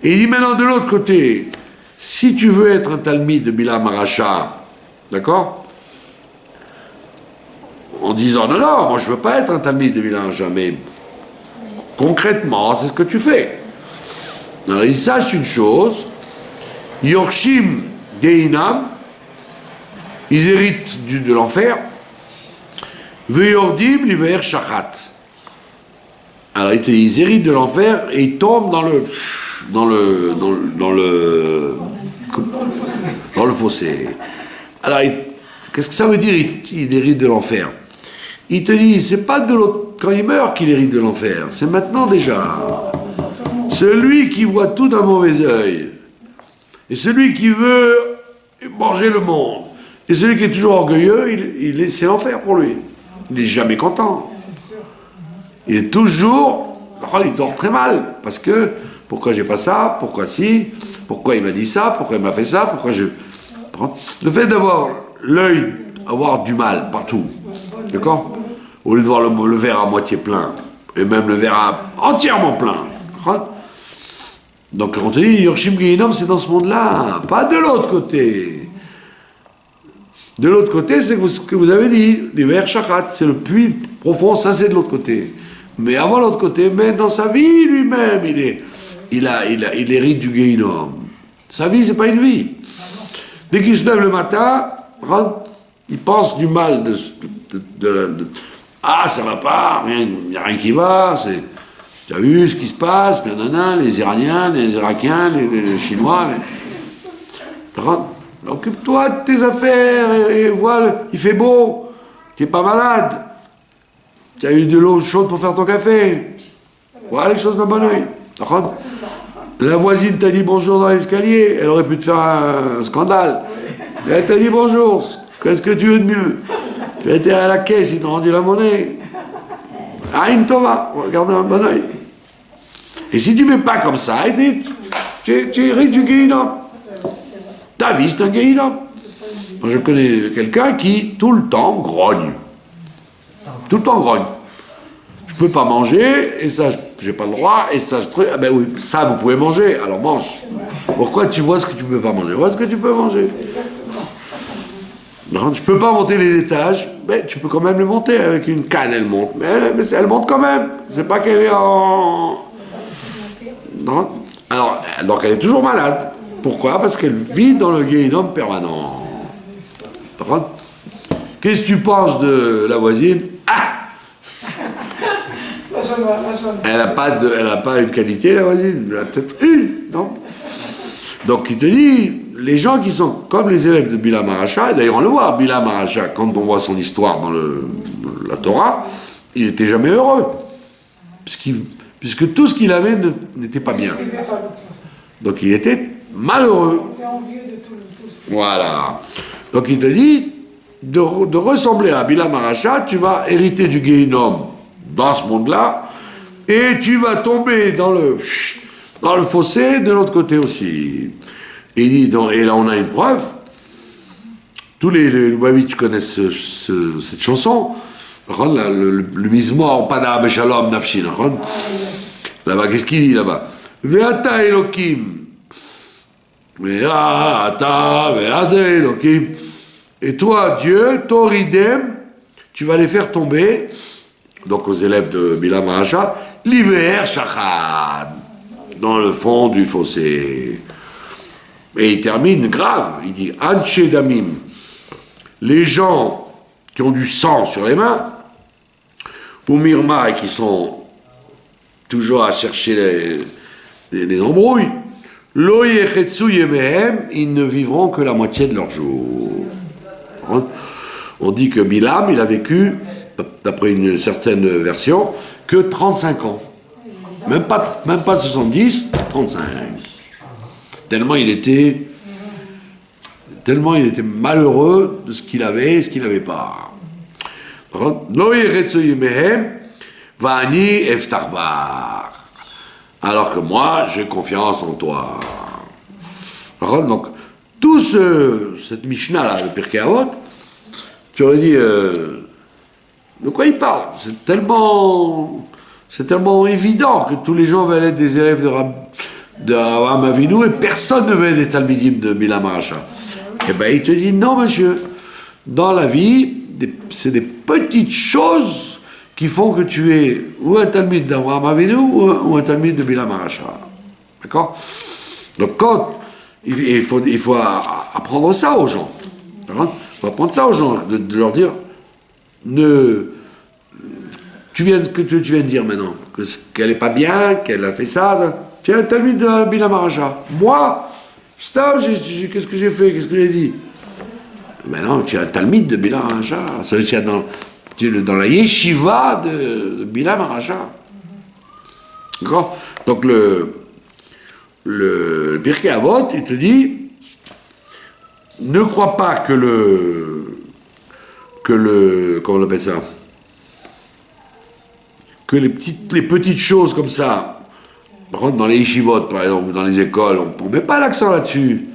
Et il dit maintenant de l'autre côté, si tu veux être un talmide de Bilam Aracha, d'accord, en disant non, moi je veux pas être un talmide de Bilam Aracha, mais concrètement, c'est ce que tu fais. Alors il sache une chose, Yorshim Geinam, ils héritent de l'enfer, Veyordim Liver Shachat. Alors ils héritent de l'enfer et ils tombent dans le fossé. Alors qu'est-ce que ça veut dire, il hérite de l'enfer? Il te dit, c'est pas de l'autre, quand il meurt qu'il hérite de l'enfer, c'est maintenant déjà. Celui qui voit tout d'un mauvais œil, et celui qui veut manger le monde, et celui qui est toujours orgueilleux, c'est l'enfer pour lui. Il n'est jamais content. Il est toujours, il dort très mal, parce que, pourquoi j'ai pas ça, pourquoi si, pourquoi il m'a dit ça, pourquoi il m'a fait ça, pourquoi je... Le fait d'avoir l'œil, avoir du mal partout, d'accord? Au lieu de voir le verre à moitié plein, et même le verre entièrement plein. Donc on te dit, Yorshim Gehinom, c'est dans ce monde-là, pas de l'autre côté. De l'autre côté, c'est ce que vous avez dit, l'hiver Shachat, c'est le puits profond, ça c'est de l'autre côté. Mais avant l'autre côté, mais dans sa vie lui-même, il hérite du Gehinom. Sa vie, c'est pas une vie. Dès qu'il se lève le matin, il pense du mal ah, ça va pas, il n'y a rien qui va, tu as vu ce qui se passe, les Iraniens, les Irakiens, les Chinois, occupe-toi de tes affaires et voilà, il fait beau, tu n'es pas malade, tu as eu de l'eau chaude pour faire ton café, voilà les choses d'un bon oeil. La voisine t'a dit bonjour dans l'escalier, elle aurait pu te faire un scandale. Elle t'a dit bonjour, qu'est-ce que tu veux de mieux? Tu as été à la caisse, ils t'ont rendu la monnaie. Aïn Tova, regarde un bon oeil. Et si tu ne fais pas comme ça, tu hérites du Gehinom. Ta vie, c'est un Gehinom. Moi, je connais quelqu'un qui, tout le temps, grogne. Tout le temps grogne. Je ne peux pas manger, et ça, j'ai pas le droit, et ça, ah ben oui, ça, vous pouvez manger, alors mange. Pourquoi tu vois ce que tu ne peux pas manger? Vois ce que tu peux manger. Non, je ne peux pas monter les étages, mais tu peux quand même les monter avec une canne, elle monte. Mais elle monte quand même. C'est pas qu'elle est en... Non. Alors, donc elle est toujours malade. Pourquoi? Parce qu'elle vit dans le Gehinom permanent. Qu'est-ce que tu penses de la voisine? Ah! Elle n'a pas une qualité, la voisine. Elle a peut-être une, non? Donc il te dit... Les gens qui sont comme les élèves de Bilam Aracha, et d'ailleurs on le voit, Bilam Aracha, quand on voit son histoire dans la Torah, il n'était jamais heureux. Puisque tout ce qu'il avait n'était pas bien. Donc il était malheureux. Voilà. Donc il te dit, de ressembler à Bilam Aracha, tu vas hériter du Gehinom dans ce monde-là, et tu vas tomber dans le fossé de l'autre côté aussi. Et là, on a une preuve. Tous les Lubavitch connaissent cette chanson. Le Mizmor, Pada Beshalom Nafshi. Là-bas, qu'est-ce qu'il dit là-bas? Ve'ata Elokim. Ve'ata Elokim. Et toi, Dieu, Toridem, tu vas les faire tomber, donc aux élèves de Bilam Aracha, l'hiver Shachad, dans le fond du fossé. Et il termine grave, il dit Anche Damim, les gens qui ont du sang sur les mains, ou Mirma, et qui sont toujours à chercher les embrouilles, Lo yechetsu yemehem, ils ne vivront que la moitié de leur jour. On dit que Bilam, il a vécu, d'après une certaine version, que 35 ans. Même pas 70, 35. Tellement il était malheureux de ce qu'il avait et ce qu'il n'avait pas. Alors que moi, j'ai confiance en toi. Donc, tout cette Mishnah-là, le Pirkei Avot, tu aurais dit, de quoi il parle? C'est tellement évident que tous les gens veulent être des élèves de Avraham Avinu et personne ne veut être des Talmidim de Bilam Aracha. Eh bien, il te dit, non, monsieur, dans la vie, c'est des petites choses qui font que tu es ou un Talmid d'Avraham Avinu ou un Talmid de Bilam Aracha. D'accord? Donc, quand il faut apprendre ça aux gens. D'accord? Il faut apprendre ça aux gens, de leur dire, tu viens de dire maintenant, qu'elle n'est pas bien, qu'elle a fait ça. Tu es un Talmid de Bilam Aracha. Moi, Stam, qu'est-ce que j'ai fait? Qu'est-ce que j'ai dit? Maintenant, tu as un Talmud de Bilam Aracha. Ça veut dire tu es dans la yeshiva de Bilam Aracha. D'accord? Donc le Pirkei Avot, il te dit, ne crois pas que comment on appelle ça? Que les petites choses comme ça, par contre, dans les yeshivot, par exemple, ou dans les écoles, on ne met pas l'accent là-dessus.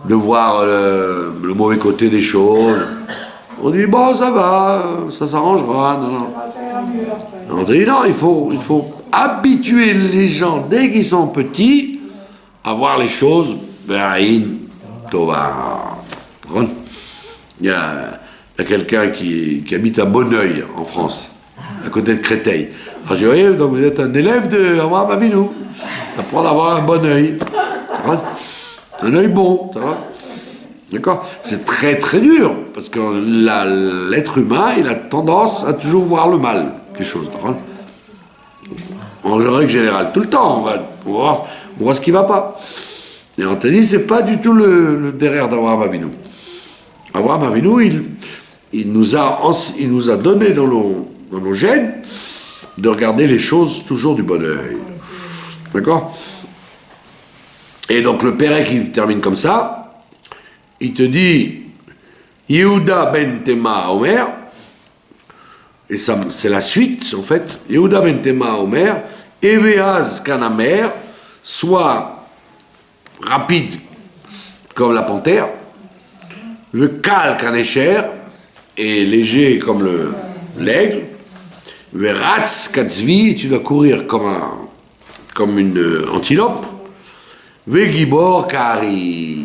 De voir le mauvais côté des choses. On dit, bon, ça va, ça s'arrangera. Non. On dit, non, il faut habituer les gens, dès qu'ils sont petits, à voir les choses, Be'aïn Tova. Il y a quelqu'un qui habite à Bonneuil, en France, à côté de Créteil. Alors j'ai dit, oui, donc vous êtes un élève de Avraham Avinu. Apprendre à avoir un bon œil. Un œil bon, ça va? D'accord? C'est très très dur, parce que l'être humain, il a tendance à toujours voir le mal des choses. En règle générale, tout le temps, on voit ce qui ne va pas. Et on te dit, c'est pas du tout le derrière d'Avraham Avinu. Avraham Avinu, il nous a donné dans nos gènes de regarder les choses toujours du bon œil. D'accord? Et donc le Pérec, il termine comme ça. Il te dit, Yehuda ben Tema Omer, et ça, c'est la suite en fait. Yehuda ben Tema Omer, Eveaz Kanamer, soit rapide comme la panthère, le Kal Kanesher, et léger comme l'aigle, le Ratz Katzvi, tu dois courir comme une antilope, le Gibor Kari,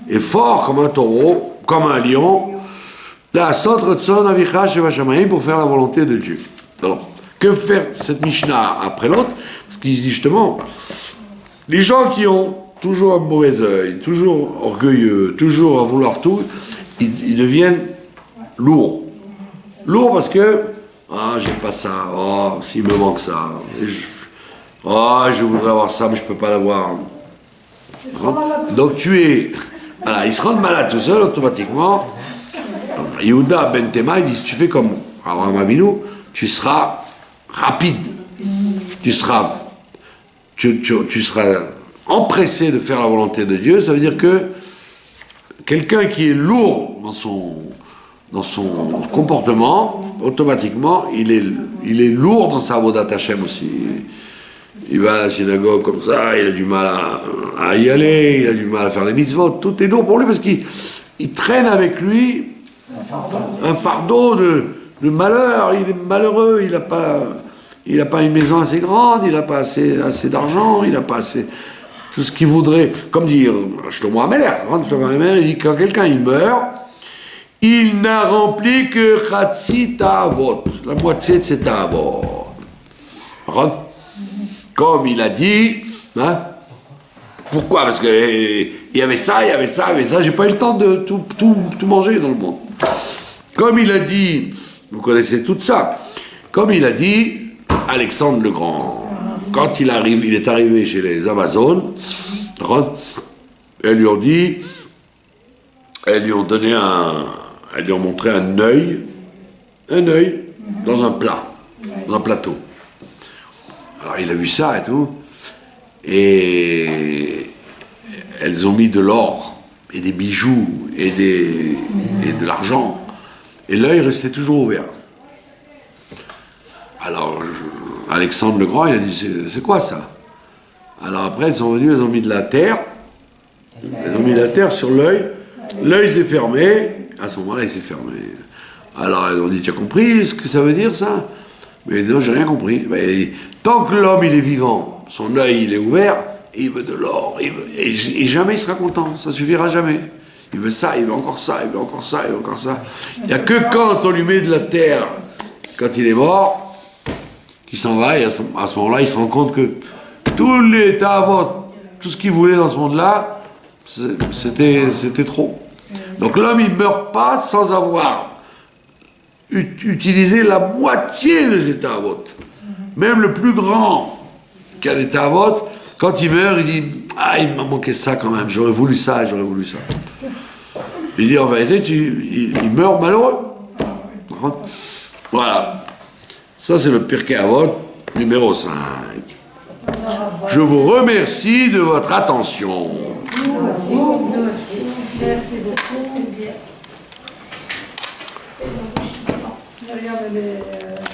et fort comme un taureau, comme un lion, la Sotretson Avicha Shevashamaim, pour faire la volonté de Dieu. Alors, que faire cette Mishnah après l'autre? Parce qu'il dit justement, les gens qui ont toujours un mauvais œil, toujours orgueilleux, toujours à vouloir tout, ils deviennent lourds. Lourds parce que, j'ai pas ça, s'il me manque ça, je voudrais avoir ça, mais je peux pas l'avoir. Donc voilà, ils se rendent malades tout seuls automatiquement. Yehuda ben Tema, il dit, si tu fais comme Avraham Avinu, tu seras rapide, tu seras empressé de faire la volonté de Dieu. Ça veut dire que quelqu'un qui est lourd dans son comportement, automatiquement, il est lourd dans sa Avodat Hashem aussi. Il va à la synagogue comme ça, il a du mal à y aller, il a du mal à faire les mitzvot, tout est lourd pour lui parce qu'il traîne avec lui un fardeau de malheur, il est malheureux, il n'a pas une maison assez grande, il n'a pas assez d'argent, il n'a pas assez... Tout ce qu'il voudrait, comme dit Shlomo HaMelech, il dit que quand quelqu'un il meurt, il n'a rempli que Chatzi Ta'avot, la moitié de ses Ta'avot. Comme il a dit, pourquoi? Parce qu'il y avait ça, j'ai pas eu le temps de tout manger dans le monde. Comme il a dit, vous connaissez tout ça, comme il a dit Alexandre le Grand, quand il est arrivé chez les Amazones, elles lui ont montré un œil dans un plat, dans un plateau. Alors il a vu ça et tout, et elles ont mis de l'or et des bijoux et de l'argent, et l'œil restait toujours ouvert. Alors Alexandre le Grand, il a dit, c'est quoi ça? Alors après elles sont venues, elles ont mis de la terre sur l'œil s'est fermé, à ce moment-là il s'est fermé. Alors elles ont dit, tu as compris ce que ça veut dire ça? Mais non, j'ai rien compris. Mais, tant que l'homme il est vivant, son œil il est ouvert, il veut de l'or, et jamais il sera content, ça suffira jamais. Il veut ça, il veut encore ça, il veut encore ça, il veut encore ça. Il n'y a que quand on lui met de la terre, quand il est mort, qu'il s'en va, et à ce moment-là, il se rend compte que tous les Ta'avot, tout ce qu'il voulait dans ce monde-là, c'était trop. Donc l'homme, il ne meurt pas sans avoir utilisé la moitié de ses Ta'avot. Même le plus grand qui a des Ta'avot, quand il meurt, il dit « Ah, il m'a manqué ça quand même, j'aurais voulu ça, j'aurais voulu ça. » Il dit en vérité, il meurt malheureux. Voilà. Ça, c'est le Pirkei Avot numéro 5. Je vous remercie de votre attention. Merci beaucoup. Regarde les...